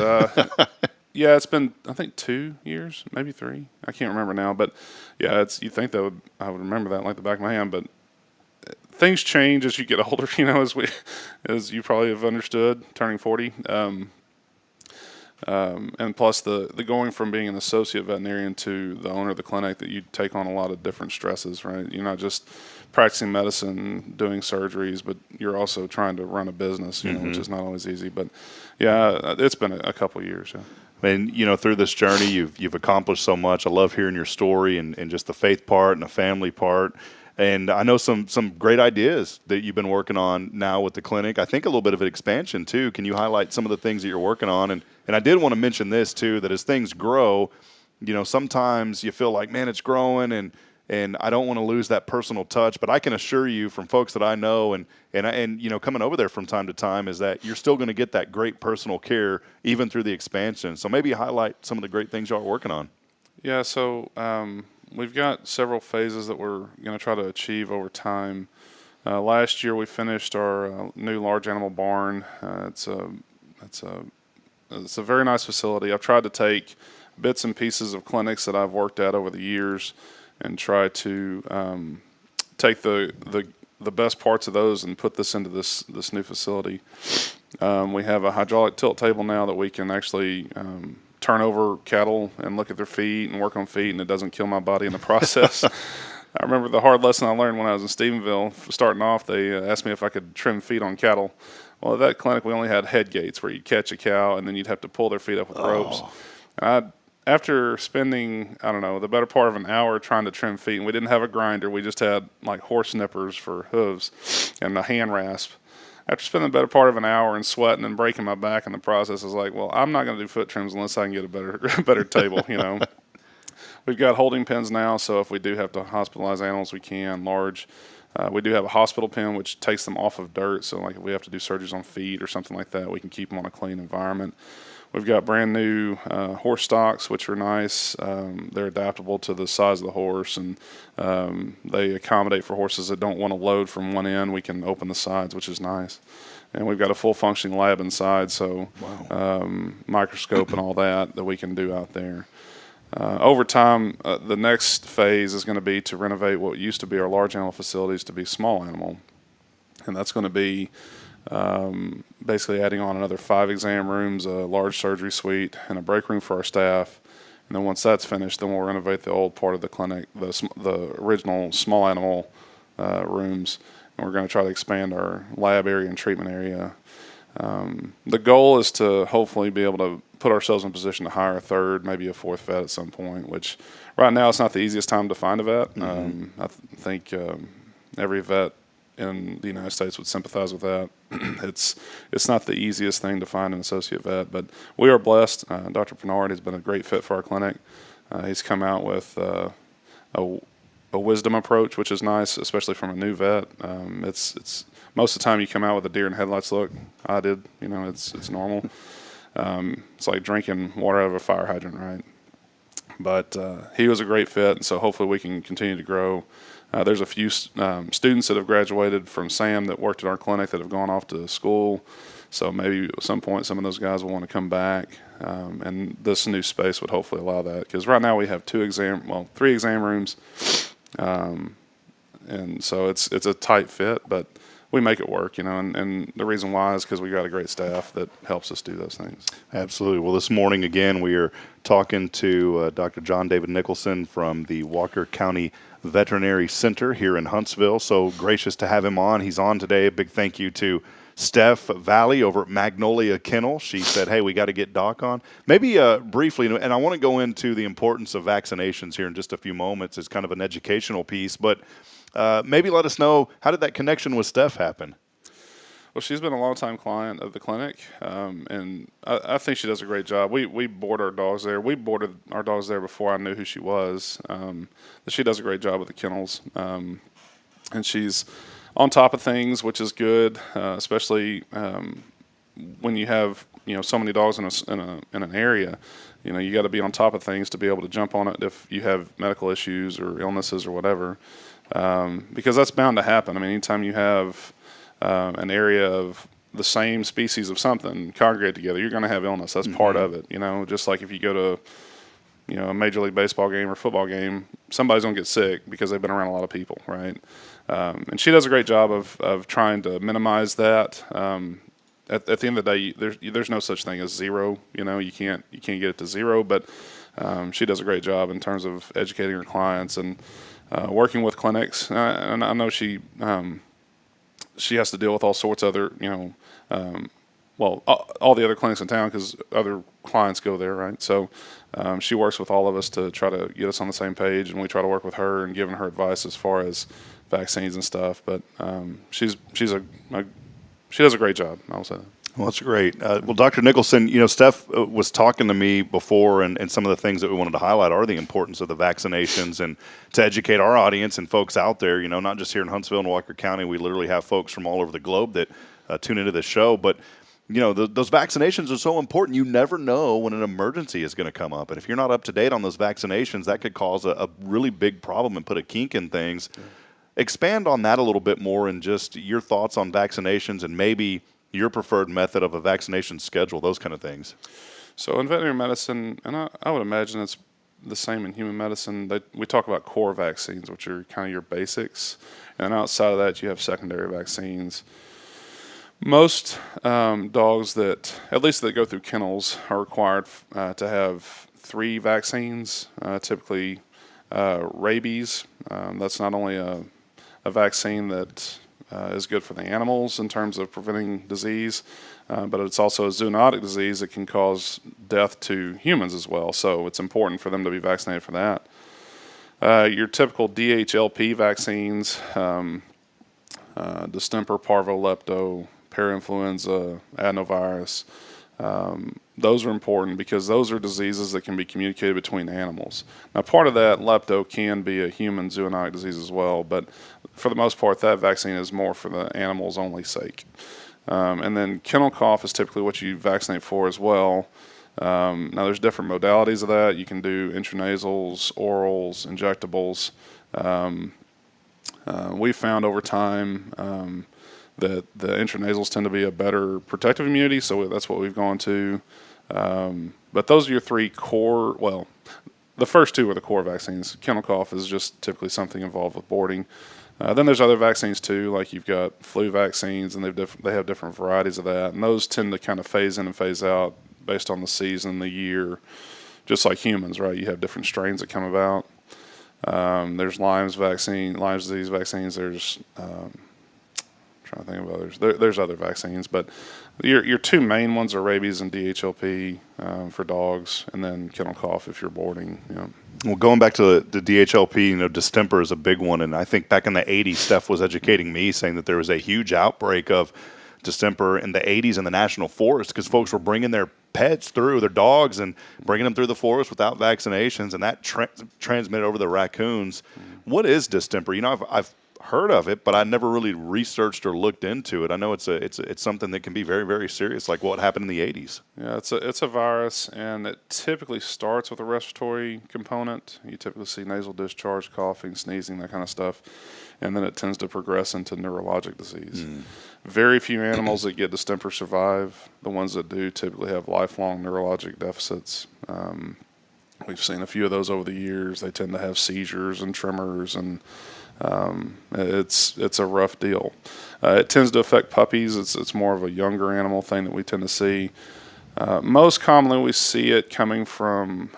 Yeah, it's been, I think, 2 years, maybe 3. I can't remember now, but yeah, you'd think that I would remember that like the back of my hand, but things change as you get older, you know, as you probably have understood, turning 40. And plus the going from being an associate veterinarian to the owner of the clinic, that you take on a lot of different stresses, right? You're not just practicing medicine, doing surgeries, but you're also trying to run a business, you know, which is not always easy. But yeah, it's been a couple of years. Yeah. And, you know, through this journey, you've accomplished so much. I love hearing your story and just the faith part and the family part. And I know some great ideas that you've been working on now with the clinic. I think a little bit of an expansion, too. Can you highlight some of the things that you're working on? And I did want to mention this, too, that as things grow, you know, sometimes you feel like, man, it's growing, and I don't want to lose that personal touch. But I can assure you from folks that I know and you know, coming over there from time to time, is that you're still going to get that great personal care even through the expansion. So maybe highlight some of the great things y'all are working on. Yeah, so we've got several phases that we're going to try to achieve over time. Last year we finished our new large animal barn. It's a very nice facility. I've tried to take bits and pieces of clinics that I've worked at over the years and try to take the best parts of those and put this into this new facility. We have a hydraulic tilt table now that we can actually turn over cattle and look at their feet and work on feet, and it doesn't kill my body in the process. I remember the hard lesson I learned when I was in Stephenville. Starting off, they asked me if I could trim feet on cattle. Well, at that clinic, we only had head gates where you'd catch a cow and then you'd have to pull their feet up with ropes. After spending, I don't know, the better part of an hour trying to trim feet, and we didn't have a grinder, we just had like horse nippers for hooves and a hand rasp. After spending the better part of an hour and sweating and breaking my back in the process, I was like, well, I'm not going to do foot trims unless I can get a better table, you know. We've got holding pens now, so if we do have to hospitalize animals, we can, large. We do have a hospital pen, which takes them off of dirt, so like if we have to do surgeries on feet or something like that, we can keep them on a clean environment. We've got brand new horse stocks, which are nice. They're adaptable to the size of the horse, and they accommodate for horses that don't want to load from one end. We can open the sides, which is nice. And we've got a full functioning lab inside, so microscope and all that we can do out there. Over time, the next phase is going to be to renovate what used to be our large animal facilities to be small animal. And that's going to be basically adding on another 5 exam rooms, a large surgery suite, and a break room for our staff. And then once that's finished, then we'll renovate the old part of the clinic, the original small animal rooms. And we're going to try to expand our lab area and treatment area. The goal is to hopefully be able to put ourselves in a position to hire a 3rd, maybe a 4th vet at some point, which right now it's not the easiest time to find a vet. I think every vet in the United States would sympathize with that. It's not the easiest thing to find an associate vet, but we are blessed. Dr. Bernard has been a great fit for our clinic. He's come out with a wisdom approach, which is nice, especially from a new vet. It's most of the time you come out with a deer in headlights look. I did, you know, it's normal. It's like drinking water out of a fire hydrant, right? But he was a great fit, and so hopefully we can continue to grow. There's a few students that have graduated from SAM that worked at our clinic that have gone off to school. So maybe at some point some of those guys will want to come back. And this new space would hopefully allow that. Because right now we have 3 exam rooms. And so it's a tight fit, but we make it work, and the reason why is because we got a great staff that helps us do those things. Absolutely. Well, this morning, again, we are talking to Dr. John David Nicholson from the Walker County Veterinary Center here in Huntsville. So gracious to have him on. He's on today. A big thank you to Steph Valley over at Magnolia Kennel. She said, hey, we got to get Doc on. Maybe briefly, and I want to go into the importance of vaccinations here in just a few moments as kind of an educational piece, but maybe let us know, how did that connection with Steph happen? Well, she's been a long-time client of the clinic, and I think she does a great job. We board our dogs there. We boarded our dogs there before I knew who she was. But she does a great job with the kennels, and she's on top of things, which is good, especially when you have so many dogs in an area. You got to be on top of things to be able to jump on it if you have medical issues or illnesses or whatever, because that's bound to happen. I mean, anytime you have an area of the same species of something congregate together, you're going to have illness. That's part of it. Just like if you go to a Major League Baseball game or football game, somebody's going to get sick because they've been around a lot of people, right? And she does a great job of trying to minimize that. At the end of the day, there's no such thing as zero. You can't get it to zero, but she does a great job in terms of educating her clients and working with clinics. And I know she has to deal with all sorts of other, all the other clinics in town because other clients go there, right? So she works with all of us to try to get us on the same page, and we try to work with her and giving her advice as far as vaccines and stuff. But she does a great job, I will say that. Well, that's great. Well, Dr. Nicholson, Steph was talking to me before, and some of the things that we wanted to highlight are the importance of the vaccinations and to educate our audience and folks out there, not just here in Huntsville and Walker County. We literally have folks from all over the globe that tune into this show. But, those vaccinations are so important. You never know when an emergency is going to come up. And if you're not up to date on those vaccinations, that could cause a really big problem and put a kink in things. Yeah. Expand on that a little bit more and just your thoughts on vaccinations and maybe your preferred method of a vaccination schedule, those kind of things. So in veterinary medicine, and I would imagine it's the same in human medicine, we talk about core vaccines, which are kind of your basics. And outside of that, you have secondary vaccines. Most dogs that go through kennels are required to have 3 vaccines, typically rabies. That's not only a vaccine that is good for the animals in terms of preventing disease, but it's also a zoonotic disease that can cause death to humans as well. So it's important for them to be vaccinated for that. Your typical DHLP vaccines, distemper, parvo, lepto, parainfluenza, adenovirus, those are important because those are diseases that can be communicated between animals. Now, part of that, lepto, can be a human zoonotic disease as well, but for the most part, that vaccine is more for the animals' only sake. And then kennel cough is typically what you vaccinate for as well. Now, there's different modalities of that. You can do intranasals, orals, injectables. We've found over time that the intranasals tend to be a better protective immunity, so that's what we've gone to. But those are your 3 core, well, the first 2 are the core vaccines. Kennel cough is just typically something involved with boarding. Then there's other vaccines too, like you've got flu vaccines, and they have different varieties of that, and those tend to kind of phase in and phase out based on the season, the year, just like humans, right? You have different strains that come about. There's Lyme disease vaccines. There's trying to think of others. There's other vaccines, but your 2 main ones are rabies and DHLP for dogs, and then kennel cough if you're boarding. Well, going back to the DHLP, distemper is a big one, and I think back in the 80s, Steph was educating me, saying that there was a huge outbreak of distemper in the 80s in the national forest because folks were bringing their pets through, their dogs, and bringing them through the forest without vaccinations, and that transmitted over the raccoons. What is distemper? I've heard of it, but I never really researched or looked into it. I know it's something that can be very, very serious, like what happened in the 80s. Yeah, it's a virus, and it typically starts with a respiratory component. You typically see nasal discharge, coughing, sneezing, that kind of stuff, and then it tends to progress into neurologic disease. Very few animals that get distemper survive. The ones that do typically have lifelong neurologic deficits. We've seen a few of those over the years. They tend to have seizures and tremors and it's a rough deal. It tends to affect puppies. It's more of a younger animal thing that we tend to see. Most commonly, we see it coming from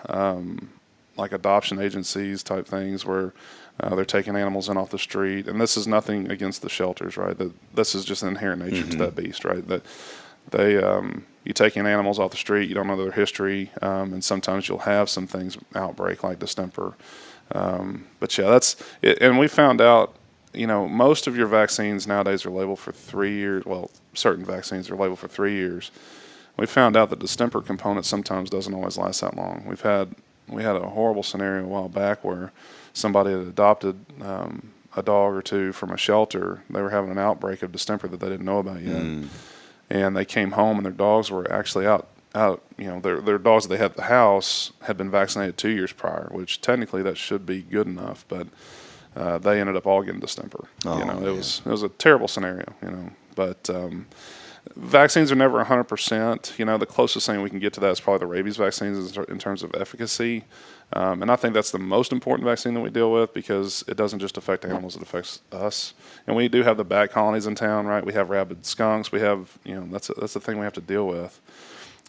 like adoption agencies type things where they're taking animals in off the street. And this is nothing against the shelters, right? This is just an inherent nature to that beast, right? That they you take in animals off the street, you don't know their history, and sometimes you'll have some things outbreak like distemper. But yeah, that's it. And we found out, most of your vaccines nowadays are labeled for 3 years. Well, certain vaccines are labeled for 3 years. We found out that the distemper component sometimes doesn't always last that long. We had a horrible scenario a while back where somebody had adopted a dog or two from a shelter. They were having an outbreak of distemper that they didn't know about yet. And they came home and their dogs were actually out. Their dogs that they had at the house had been vaccinated 2 years prior, which technically that should be good enough, but they ended up all getting distemper. It was a terrible scenario. But vaccines are never 100%. The closest thing we can get to that is probably the rabies vaccines in terms of efficacy. And I think that's the most important vaccine that we deal with because it doesn't just affect animals, it affects us. And we do have the bat colonies in town, right? We have rabid skunks. We have, that's the thing we have to deal with.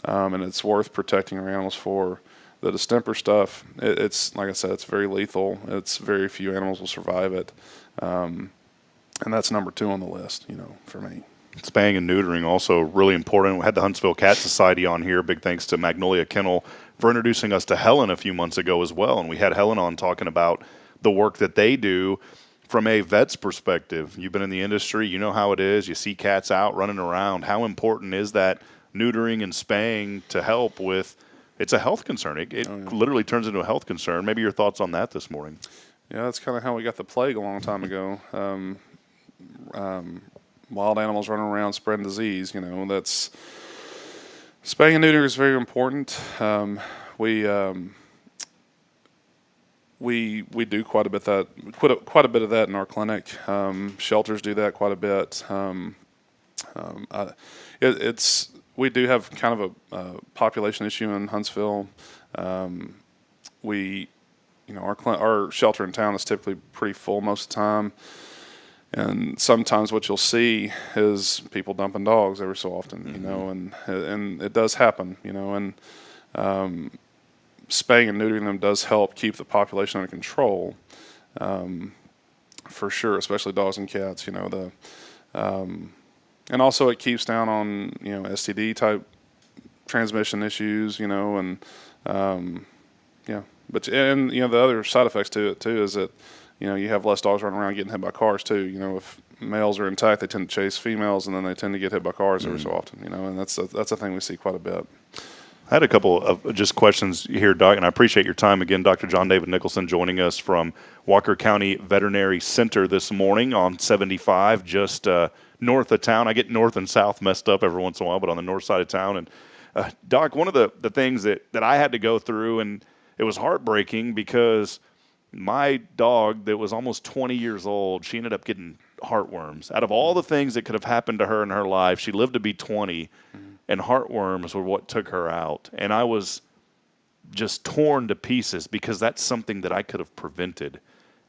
And it's worth protecting our animals for. The distemper stuff, it's like I said, it's very lethal. It's very few animals will survive it. And that's number 2 on the list, for me. Spaying and neutering also really important. We had the Huntsville Cat Society on here. Big thanks to Magnolia Kennel for introducing us to Helen a few months ago as well. And we had Helen on talking about the work that they do from a vet's perspective. You've been in the industry. You know how it is. You see cats out running around. How important is that neutering and spaying to help with? It's a health concern. It literally turns into a health concern. Maybe your thoughts on that this morning. Yeah, that's kind of how we got the plague a long time ago. Wild animals running around spreading disease, that's spaying and neutering is very important. We do quite a bit of that in our clinic. Shelters do that quite a bit. We do have kind of a population issue in Huntsville. Our shelter in town is typically pretty full most of the time. And sometimes what you'll see is people dumping dogs every so often, and it does happen, and spaying and neutering them does help keep the population under control, for sure, especially dogs and cats, and also it keeps down on, STD type transmission issues, but the other side effects to it too is that, you have less dogs running around getting hit by cars too. If males are intact, they tend to chase females, and then they tend to get hit by cars every so often. And that's a thing we see quite a bit. I had a couple of just questions here, Doc, and I appreciate your time again. Dr. John David Nicholson joining us from Walker County Veterinary Center this morning on 75, just north of town. I get north and south messed up every once in a while, but on the north side of town. And Doc, one of the things that I had to go through, and it was heartbreaking because my dog that was almost 20 years old, she ended up getting heartworms. Out of all the things that could have happened to her in her life, she lived to be 20, and heartworms were what took her out. And I was just torn to pieces because that's something that I could have prevented,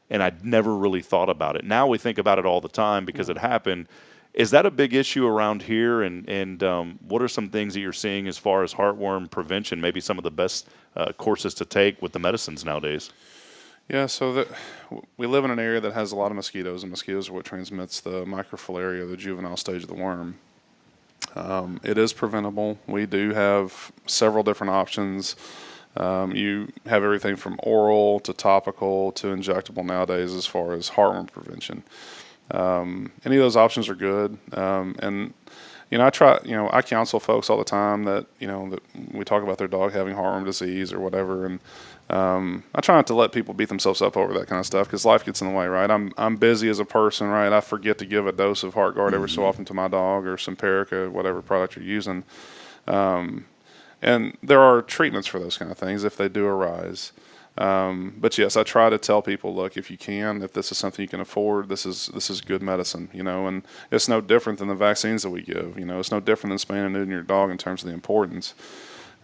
and I'd never really thought about it. Now we think about it all the time because it happened. Is that a big issue around here? And what are some things that you're seeing as far as heartworm prevention, maybe some of the best courses to take with the medicines nowadays? Yeah, so we live in an area that has a lot of mosquitoes, and mosquitoes are what transmits the microfilaria, the juvenile stage of the worm. It is preventable. We do have several different options. You have everything from oral to topical to injectable nowadays as far as heartworm prevention. Any of those options are good. And I counsel folks all the time that we talk about their dog having heartworm disease or whatever, and I try not to let people beat themselves up over that kind of stuff because life gets in the way, right? I'm busy as a person, right? I forget to give a dose of HeartGuard every so often to my dog, or Simparica, whatever product you're using. And there are treatments for those kind of things if they do arise. But yes, I try to tell people, look, if you can, if this is something you can afford, this is good medicine, and it's no different than the vaccines that we give. It's no different than spaying and neutering your dog in terms of the importance.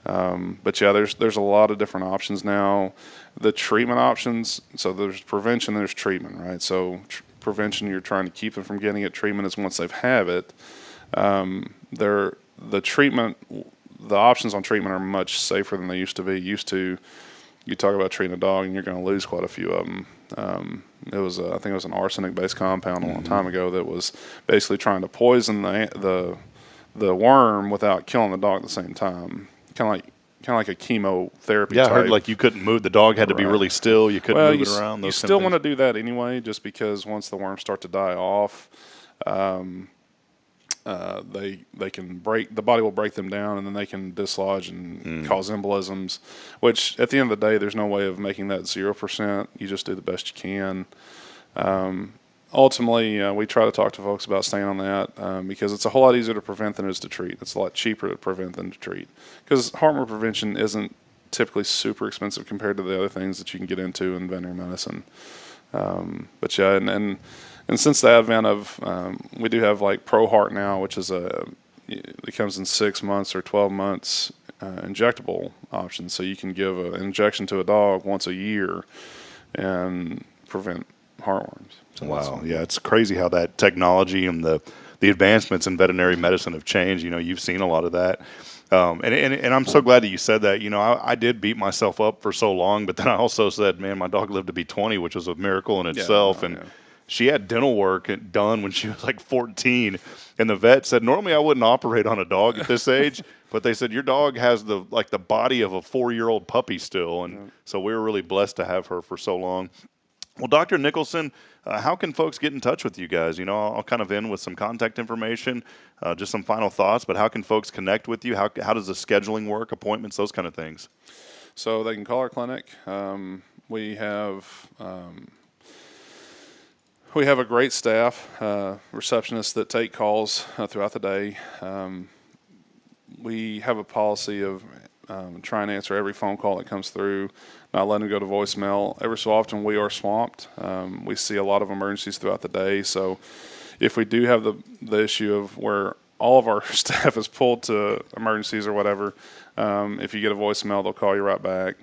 But yeah, there's a lot of different options now. The treatment options, so there's prevention, there's treatment, right? So prevention, you're trying to keep them from getting it. Treatment is once they've have it. The treatment, the options on treatment are much safer than they used to be. You talk about treating a dog, and you're going to lose quite a few of them. I think it was an arsenic-based compound a long time ago that was basically trying to poison the worm without killing the dog at the same time. Kind of like a chemotherapy. Yeah, type. I heard like you couldn't move. The dog had to be really still. You couldn't move it around. You still want to do that anyway, just because once the worms start to die off, they can break. The body will break them down, and then they can dislodge and cause embolisms. Which at the end of the day, there's no way of making that 0%. You just do the best you can. Ultimately, we try to talk to folks about staying on that because it's a whole lot easier to prevent than it is to treat. It's a lot cheaper to prevent than to treat because heartworm prevention isn't typically super expensive compared to the other things that you can get into in veterinary medicine. But yeah, and since the advent of, we do have like Pro Heart now, which is it comes in 6 months or 12 months injectable options. So you can give an injection to a dog once a year and prevent heartworms. So wow, yeah, it's crazy how that technology and the advancements in veterinary medicine have changed. You've seen a lot of that. And I'm so glad that you said that. I did beat myself up for so long, but then I also said, man, my dog lived to be 20, which was a miracle in itself. She had dental work done when she was like 14, and the vet said, normally I wouldn't operate on a dog at this age, but they said, your dog has the body of a 4-year-old puppy still, and so we were really blessed to have her for so long. Well, Dr. Nicholson, how can folks get in touch with you guys? I'll kind of end with some contact information, just some final thoughts, but how can folks connect with you? How does the scheduling work, appointments, those kind of things? So they can call our clinic. We have a great staff, receptionists that take calls throughout the day. We have a policy of trying to answer every phone call that comes through, not letting them go to voicemail. Every so often we are swamped. We see a lot of emergencies throughout the day. So if we do have the issue of where all of our staff is pulled to emergencies or whatever, if you get a voicemail, they'll call you right back.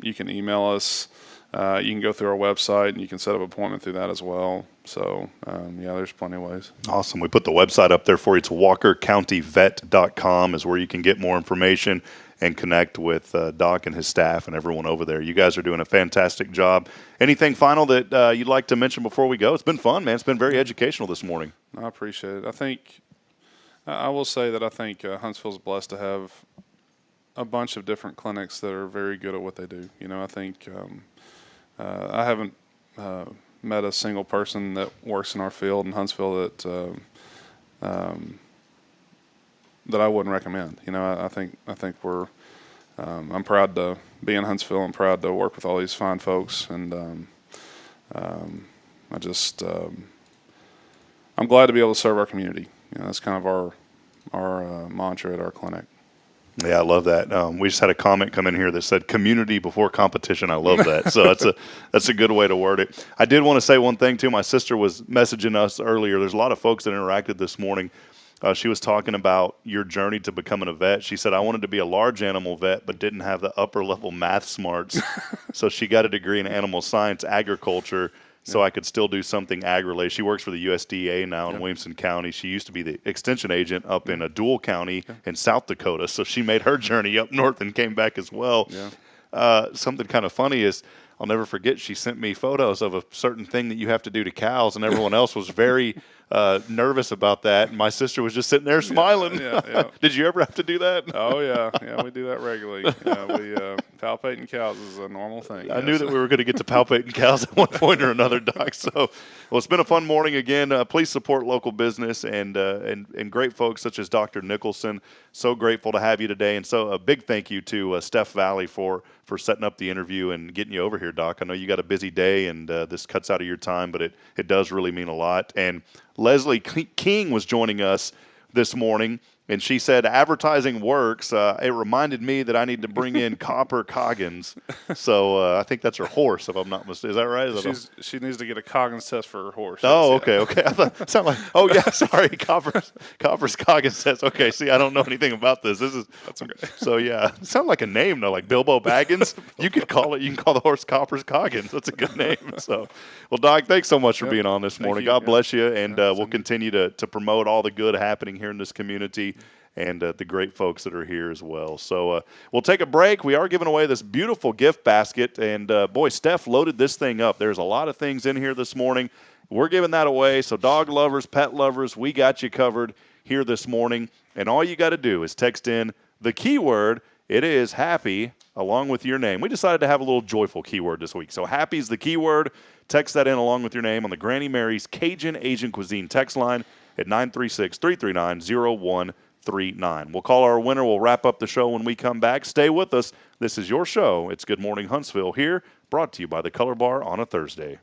You can email us. You can go through our website, and you can set up an appointment through that as well. So, there's plenty of ways. Awesome. We put the website up there for you. It's walkercountyvet.com is where you can get more information and connect with Doc and his staff and everyone over there. You guys are doing a fantastic job. Anything final that you'd like to mention before we go? It's been fun, man. It's been very educational this morning. I appreciate it. I will say that I think Huntsville's blessed to have a bunch of different clinics that are very good at what they do. I think I haven't met a single person that works in our field in Huntsville that I wouldn't recommend. I think we're. I'm proud to be in Huntsville. I'm proud to work with all these fine folks, and I'm glad to be able to serve our community. That's kind of our mantra at our clinic. Yeah, I love that. We just had a comment come in here that said community before competition. I love that. So that's a good way to word it. I did want to say one thing, too. My sister was messaging us earlier. There's a lot of folks that interacted this morning. She was talking about your journey to becoming a vet. She said, I wanted to be a large animal vet, but didn't have the upper level math smarts. So she got a degree in animal science, agriculture, so I could still do something ag-related. She works for the USDA now in Williamson County. She used to be the extension agent up in Dual County in South Dakota. So she made her journey up north and came back as well. Something kind of funny is, I'll never forget, she sent me photos of a certain thing that you have to do to cows, and everyone else was very nervous about that. And my sister was just sitting there smiling. Did you ever have to do that? Oh, yeah. Yeah, we do that regularly. Palpating cows is a normal thing. I knew that we were going to get to palpating cows at one point or another, Doc. So, well, it's been a fun morning again. Please support local business and great folks such as Dr. Nicholson. So grateful to have you today. And so a big thank you to Steph Valley for setting up the interview and getting you over here, Doc. I know you got a busy day, and this cuts out of your time, but it does really mean a lot. And Leslie King was joining us this morning. And she said, advertising works. It reminded me that I need to bring in Copper Coggins. So I think that's her horse, if I'm not mistaken. Is that right? She needs to get a Coggins test for her horse. Oh, okay. I thought it sounded like, oh, yeah, sorry. Copper's Coggins says, okay, see, I don't know anything about this. That's okay. So, yeah, it sounded like a name, though, like Bilbo Baggins. You can call the horse Copper's Coggins. That's a good name. So, well, Doc, thanks so much for being on this morning. God bless you, and we'll continue to promote all the good happening here in this community and the great folks that are here as well. So we'll take a break. We are giving away this beautiful gift basket, and boy, Steph loaded this thing up. There's a lot of things in here this morning. We're giving that away, so dog lovers, pet lovers, we got you covered here this morning, and all you got to do is text in the keyword. It is happy along with your name. We decided to have a little joyful keyword this week, so happy is the keyword. Text that in along with your name on the Granny Mary's Cajun Asian Cuisine text line at 936-339-0139. We'll call our winner. We'll wrap up the show when we come back. Stay with us. This is your show. It's Good Morning Huntsville here, brought to you by the Color Bar on a Thursday.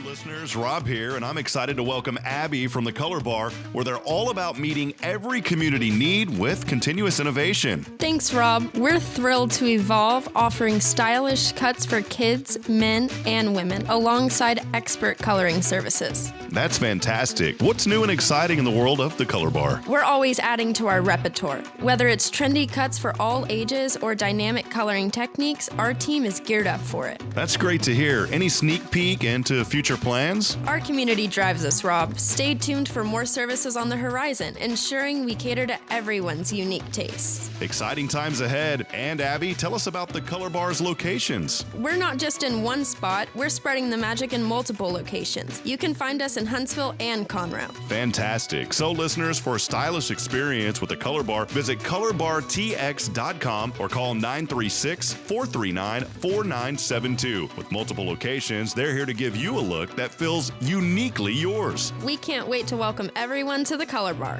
Listeners, Rob here, and I'm excited to welcome Abby from the Color Bar, where they're all about meeting every community need with continuous innovation. Thanks, Rob. We're thrilled to evolve, offering stylish cuts for kids, men, and women, alongside expert coloring services. That's fantastic. What's new and exciting in the world of the Color Bar? We're always adding to our repertoire. Whether it's trendy cuts for all ages or dynamic coloring techniques, our team is geared up for it. That's great to hear. Any sneak peek into future plans? Our community drives us, Rob. Stay tuned for more services on the horizon, ensuring we cater to everyone's unique tastes. Exciting times ahead. And Abby, tell us about the Color Bar's locations. We're not just in one spot, we're spreading the magic in multiple locations. You can find us in Huntsville and Conroe. Fantastic. So listeners, for a stylish experience with the Color Bar, visit colorbartx.com or call 936-439-4972. With multiple locations, they're here to give you a look that feels uniquely yours. We can't wait to welcome everyone to the Color Bar.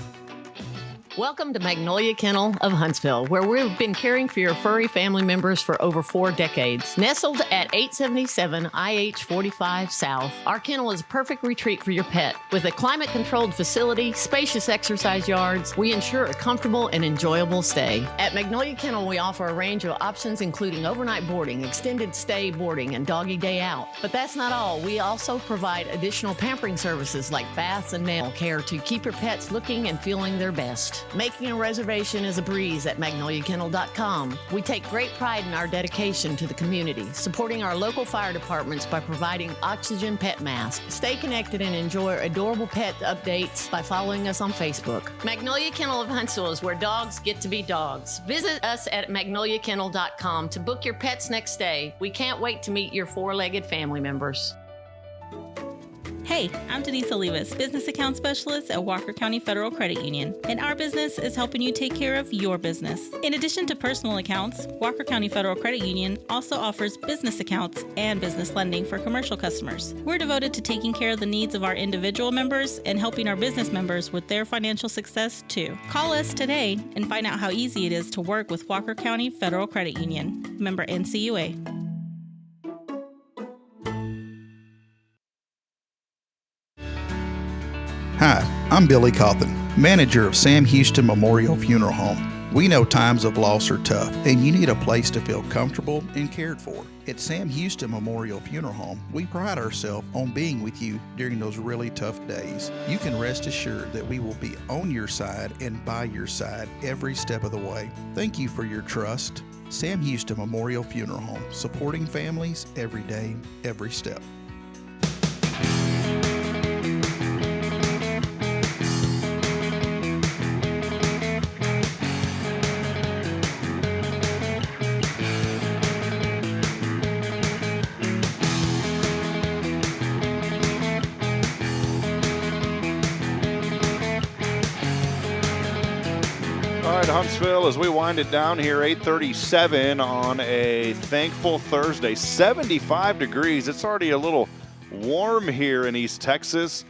Welcome to Magnolia Kennel of Huntsville, where we've been caring for your furry family members for over 4 decades. Nestled at 877 IH 45 South, our kennel is a perfect retreat for your pet. With a climate-controlled facility, spacious exercise yards, we ensure a comfortable and enjoyable stay. At Magnolia Kennel, we offer a range of options including overnight boarding, extended stay boarding, and doggy day out. But that's not all. We also provide additional pampering services like baths and nail care to keep your pets looking and feeling their best. Making a reservation is a breeze at magnoliakennel.com. We take great pride in our dedication to the community, supporting our local fire departments by providing oxygen pet masks. Stay connected and enjoy adorable pet updates by following us on Facebook. Magnolia Kennel of Huntsville is where dogs get to be dogs. Visit us at magnoliakennel.com to book your pet's next stay. We can't wait to meet your 4-legged family members. Hey, I'm Denise Olivas, Business Account Specialist at Walker County Federal Credit Union, and our business is helping you take care of your business. In addition to personal accounts, Walker County Federal Credit Union also offers business accounts and business lending for commercial customers. We're devoted to taking care of the needs of our individual members and helping our business members with their financial success too. Call us today and find out how easy it is to work with Walker County Federal Credit Union. Member NCUA. Hi, I'm Billy Cawthon, manager of Sam Houston Memorial Funeral Home. We know times of loss are tough, and you need a place to feel comfortable and cared for. At Sam Houston Memorial Funeral Home, we pride ourselves on being with you during those really tough days. You can rest assured that we will be on your side and by your side every step of the way. Thank you for your trust. Sam Houston Memorial Funeral Home, supporting families every day, every step. right, Huntsville, as we wind it down here, 8:37 on a thankful Thursday, 75 degrees. It's already a little warm here in East Texas,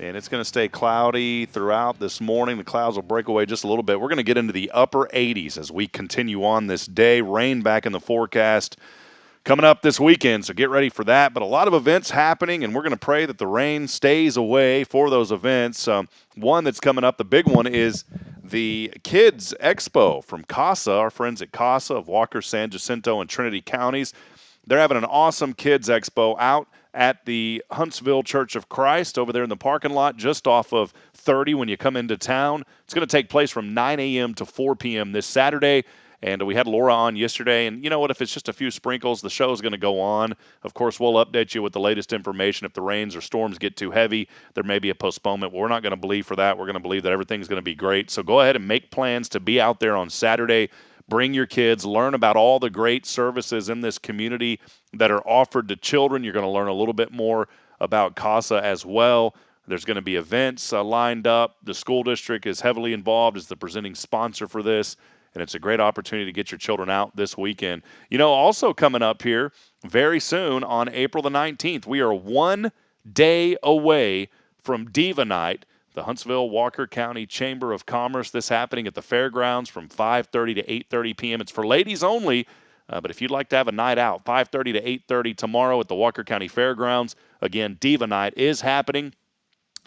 and it's going to stay cloudy throughout this morning. The clouds will break away just a little bit. We're going to get into the upper 80s as we continue on this day. Rain back in the forecast coming up this weekend, so get ready for that. But a lot of events happening, and we're going to pray that the rain stays away for those events. One that's coming up, the big one, is the Kids Expo from CASA, our friends at CASA of Walker, San Jacinto, and Trinity counties. They're having an awesome Kids Expo out at the Huntsville Church of Christ over there in the parking lot just off of 30 when you come into town. It's going to take place from 9 a.m. to 4 p.m. this Saturday. And we had Laura on yesterday, and you know what? If it's just a few sprinkles, the show is going to go on. Of course, we'll update you with the latest information. If the rains or storms get too heavy, there may be a postponement. We're not going to believe for that. We're going to believe that everything's going to be great. So go ahead and make plans to be out there on Saturday. Bring your kids. Learn about all the great services in this community that are offered to children. You're going to learn a little bit more about CASA as well. There's going to be events lined up. The school district is heavily involved as the presenting sponsor for this. And it's a great opportunity to get your children out this weekend. You know, also coming up here very soon on April the 19th, we are 1 day away from Diva Night, the Huntsville Walker County Chamber of Commerce. This happening at the fairgrounds from 5:30 to 8:30 p.m. It's for ladies only, but if you'd like to have a night out, 5:30 to 8:30 tomorrow at the Walker County Fairgrounds. Again, Diva Night is happening.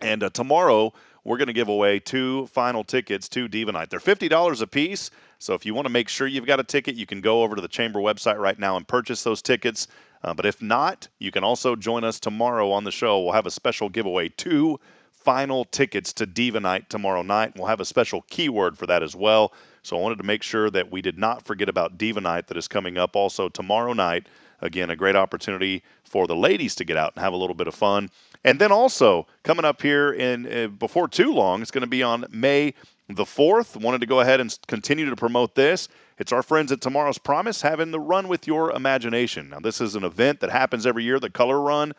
And tomorrow, we're going to give away 2 final tickets to Diva Night. They're $50 a piece, so if you want to make sure you've got a ticket, you can go over to the Chamber website right now and purchase those tickets. But if not, you can also join us tomorrow on the show. We'll have a special giveaway, 2 final tickets to Diva Night tomorrow night. We'll have a special keyword for that as well. So I wanted to make sure that we did not forget about Diva Night that is coming up also tomorrow night. Again, a great opportunity for the ladies to get out and have a little bit of fun. And then also coming up here in before too long, it's going to be on May the 4th. Wanted to go ahead and continue to promote this. It's our friends at Tomorrow's Promise having the Run with Your Imagination. Now, this is an event that happens every year, the Color Run,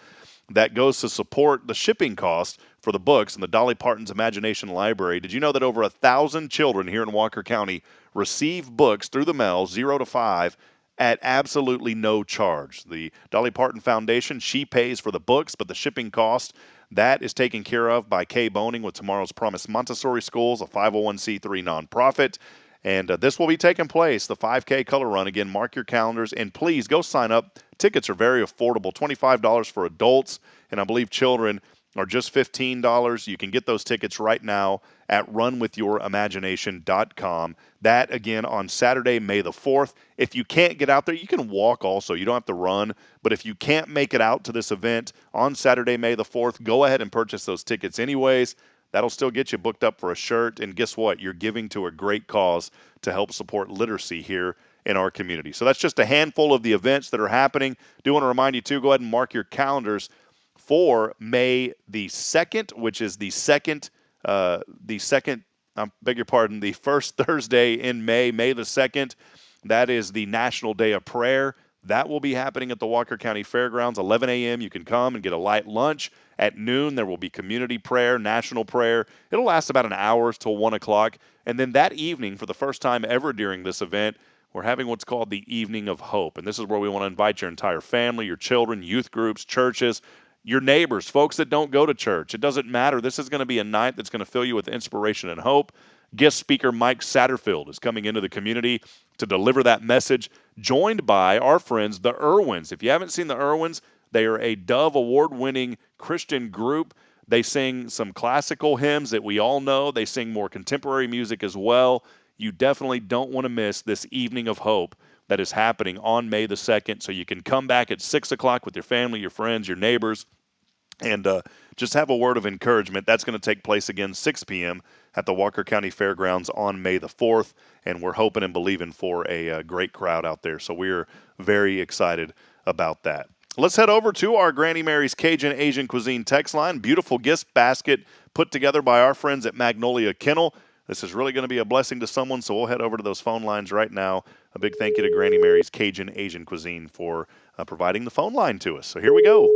that goes to support the shipping cost for the books in the Dolly Parton's Imagination Library. Did you know that over 1,000 children here in Walker County receive books through the mail, 0 to 5, at absolutely no charge? The Dolly Parton Foundation, she pays for the books, but the shipping cost, that is taken care of by Kay Boning with Tomorrow's Promise Montessori Schools, a 501c3 nonprofit. And this will be taking place, the 5K Color Run. Again, mark your calendars, and please go sign up. Tickets are very affordable, $25 for adults, and I believe children are just $15. You can get those tickets right now at runwithyourimaginationcom. That, again, on Saturday, May the 4th. If you can't get out there, you can walk also. You don't have to run. But if you can't make it out to this event on Saturday, May the 4th, go ahead and purchase those tickets anyways. That'll still get you booked up for a shirt. And guess what? You're giving to a great cause to help support literacy here in our community. So that's just a handful of the events that are happening. Do want to remind you, too, go ahead and mark your calendars for May the 2nd, which is the first Thursday in May, May the 2nd. That is the National Day of Prayer. That will be happening at the Walker County Fairgrounds, 11 a.m. You can come and get a light lunch. At noon, there will be community prayer, national prayer. It'll last about an hour till 1 o'clock. And then that evening, for the first time ever during this event, we're having what's called the Evening of Hope. And this is where we want to invite your entire family, your children, youth groups, churches, your neighbors, folks that don't go to church. It doesn't matter. This is going to be a night that's going to fill you with inspiration and hope. Guest speaker Mike Satterfield is coming into the community to deliver that message, joined by our friends, the Irwins. If you haven't seen the Irwins, they are a Dove Award-winning Christian group. They sing some classical hymns that we all know. They sing more contemporary music as well. You definitely don't want to miss this Evening of Hope that is happening on May the 2nd. So you can come back at 6 o'clock with your family, your friends, your neighbors, and just have a word of encouragement. That's going to take place again 6 p.m. at the Walker County Fairgrounds on May the 4th, and we're hoping and believing for a great crowd out there. So we're very excited about that. Let's head over to our Granny Mary's Cajun Asian Cuisine text line. Beautiful gift basket put together by our friends at Magnolia Kennel. This is really going to be a blessing to someone, so we'll head over to those phone lines right now. A big thank you to Granny Mary's Cajun Asian Cuisine for providing the phone line to us. So here we go.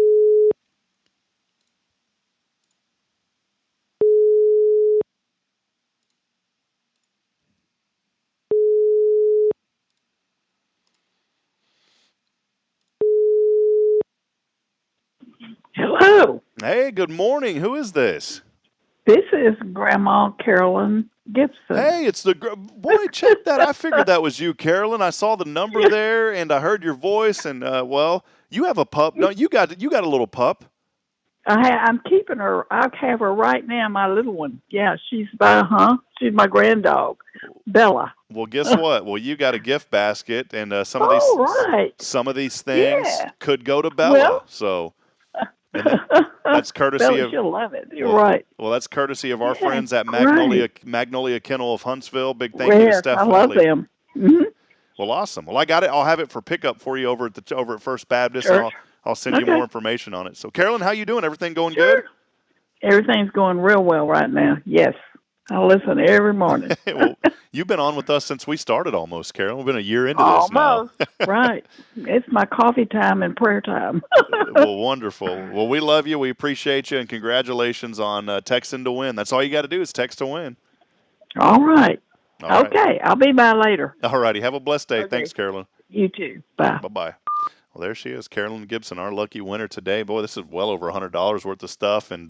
Hey, good morning. Who is this? This is Grandma Carolyn Gibson. Hey, it's boy. Check that. I figured that was you, Carolyn. I saw the number there, and I heard your voice. And well, you have a pup, don't you? Got a little pup. I'm keeping her. I have her right now, my little one. Yeah, she's she's my granddog, Bella. Well, guess what? Well, you got a gift basket, and some of these things could go to Bella. Well, so that's courtesy Bella, of. she'll love it. You're right. Well, that's courtesy of our friends at great. Magnolia Kennel of Huntsville. Big thank you to Steph. I love them. Mm-hmm. Well, awesome. Well, I got it. I'll have it for pickup for you over at First Baptist. Sure. And I'll send you more information on it. So, Carolyn, how you doing? Everything going good? Everything's going real well right now. Yes. I listen every morning. Well, you've been on with us since we started almost, Carolyn. We've been a year into this now. Right. It's my coffee time and prayer time. Well, wonderful. Well, we love you. We appreciate you, and congratulations on texting to win. That's all you got to do is text to win. All right. All right. Okay. I'll be by later. All righty. Have a blessed day. Okay. Thanks, Carolyn. You too. Bye. Bye-bye. Well, there she is, Carolyn Gibson, our lucky winner today. Boy, this is well over $100 worth of stuff, and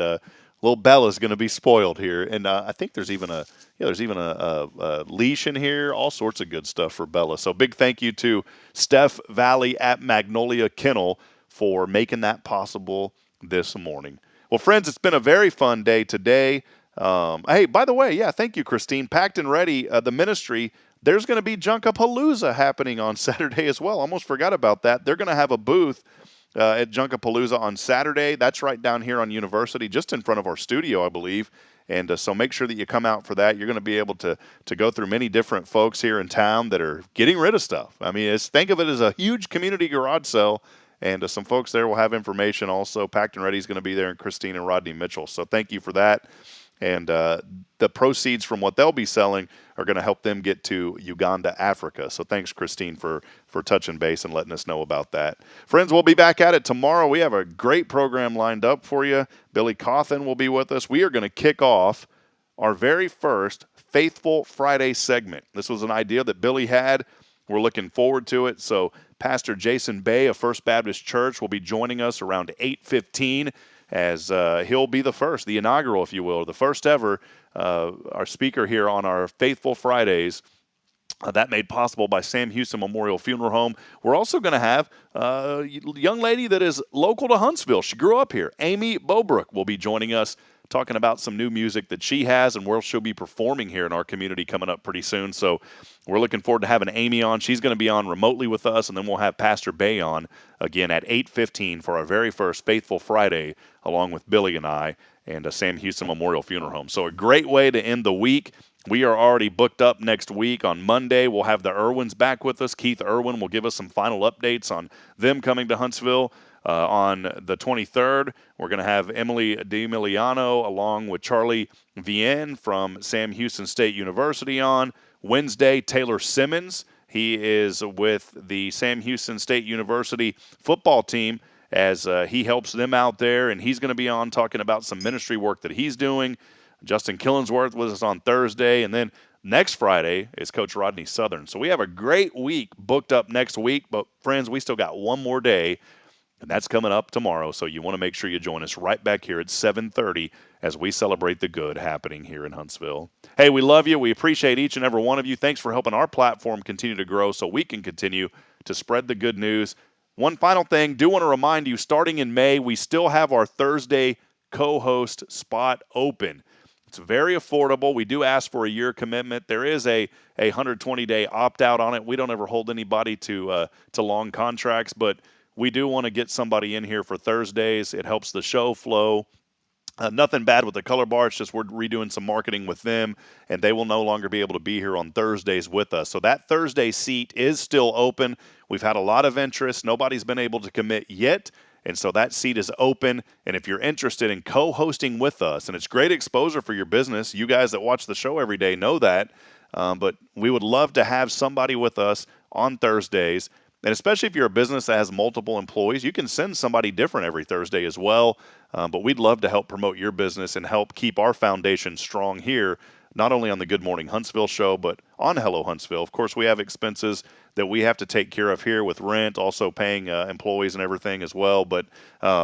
little Bella's going to be spoiled here. And I think there's even a leash in here, all sorts of good stuff for Bella. So big thank you to Steph Valley at Magnolia Kennel for making that possible this morning. Well, friends, it's been a very fun day today. Hey, by the way, thank you, Christine. Packed and Ready, the ministry. There's going to be Junkapalooza happening on Saturday as well. Almost forgot about that. They're going to have a booth at Junkapalooza on Saturday. That's right down here on University, just in front of our studio, I believe. And so make sure that you come out for that. You're going to be able to go through many different folks here in town that are getting rid of stuff. I mean, think of it as a huge community garage sale. And some folks there will have information also. Packed and Ready is going to be there, and Christine and Rodney Mitchell. So thank you for that. And the proceeds from what they'll be selling are going to help them get to Uganda, Africa. So thanks, Christine, for touching base and letting us know about that. Friends, we'll be back at it tomorrow. We have a great program lined up for you. Billy Cawthon will be with us. We are going to kick off our very first Faithful Friday segment. This was an idea that Billy had. We're looking forward to it. So Pastor Jason Bay of First Baptist Church will be joining us around 8:15. As he'll be the inaugural, if you will, the first ever, our speaker here on our Faithful Fridays. That made possible by Sam Houston Memorial Funeral Home. We're also going to have a young lady that is local to Huntsville. She grew up here. Amy Bobrook will be joining us, talking about some new music that she has and where she'll be performing here in our community coming up pretty soon. So we're looking forward to having Amy on. She's going to be on remotely with us, and then we'll have Pastor Bay on again at 8:15 for our very first Faithful Friday, along with Billy and I and Sam Houston Memorial Funeral Home. So a great way to end the week. We are already booked up next week. On Monday, we'll have the Irwins back with us. Keith Irwin will give us some final updates on them coming to Huntsville. On the 23rd, we're going to have Emily DiMiliano along with Charlie Vienne from Sam Houston State University on. Wednesday, Taylor Simmons. He is with the Sam Houston State University football team as he helps them out there, and he's going to be on talking about some ministry work that he's doing. Justin Killingsworth with us on Thursday, and then next Friday is Coach Rodney Southern. So we have a great week booked up next week, but friends, we still got one more day. And that's coming up tomorrow, so you want to make sure you join us right back here at 7:30 as we celebrate the good happening here in Huntsville. Hey, we love you. We appreciate each and every one of you. Thanks for helping our platform continue to grow so we can continue to spread the good news. One final thing, do want to remind you, starting in May, we still have our Thursday co-host spot open. It's very affordable. We do ask for a year commitment. There is a 120-day opt-out on it. We don't ever hold anybody to long contracts, but we do want to get somebody in here for Thursdays. It helps the show flow. Nothing bad with the Color Bar. It's just we're redoing some marketing with them, and they will no longer be able to be here on Thursdays with us. So that Thursday seat is still open. We've had a lot of interest. Nobody's been able to commit yet, and so that seat is open. And if you're interested in co-hosting with us, and it's great exposure for your business, you guys that watch the show every day know that, but we would love to have somebody with us on Thursdays. And especially if you're a business that has multiple employees, you can send somebody different every Thursday as well. But we'd love to help promote your business and help keep our foundation strong here, not only on the Good Morning Huntsville show, but on Hello Huntsville. Of course, we have expenses that we have to take care of here with rent, also paying employees and everything as well. But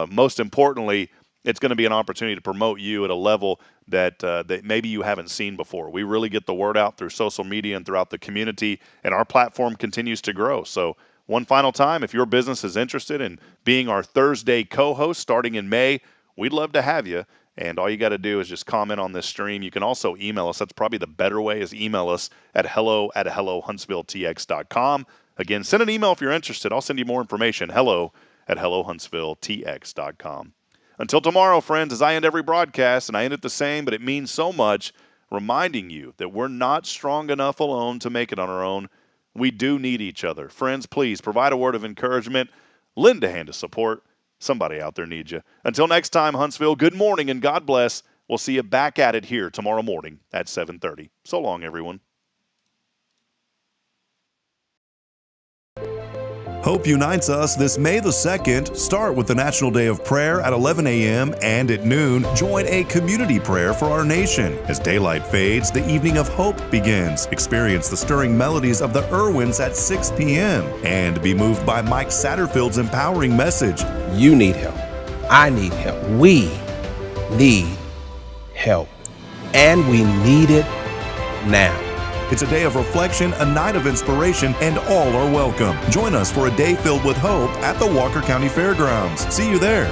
most importantly, it's going to be an opportunity to promote you at a level that maybe you haven't seen before. We really get the word out through social media and throughout the community, and our platform continues to grow. So one final time, if your business is interested in being our Thursday co-host starting in May, we'd love to have you. And all you got to do is just comment on this stream. You can also email us. That's probably the better way, is email us at hello@hellohuntsvilletx.com. Again, send an email if you're interested. I'll send you more information. hello@hellohuntsvilletx.com. Until tomorrow, friends, as I end every broadcast, and I end it the same, but it means so much, reminding you that we're not strong enough alone to make it on our own. We do need each other. Friends, please provide a word of encouragement. Lend a hand of support. Somebody out there needs you. Until next time, Huntsville, good morning and God bless. We'll see you back at it here tomorrow morning at 7:30. So long, everyone. Hope unites us this May the 2nd. Start with the National Day of Prayer at 11 a.m. and at noon, join a community prayer for our nation. As daylight fades, the evening of hope begins. Experience the stirring melodies of the Irwins at 6 p.m. and be moved by Mike Satterfield's empowering message. You need help. I need help. We need help. And we need it now. It's a day of reflection, a night of inspiration, and all are welcome. Join us for a day filled with hope at the Walker County Fairgrounds. See you there.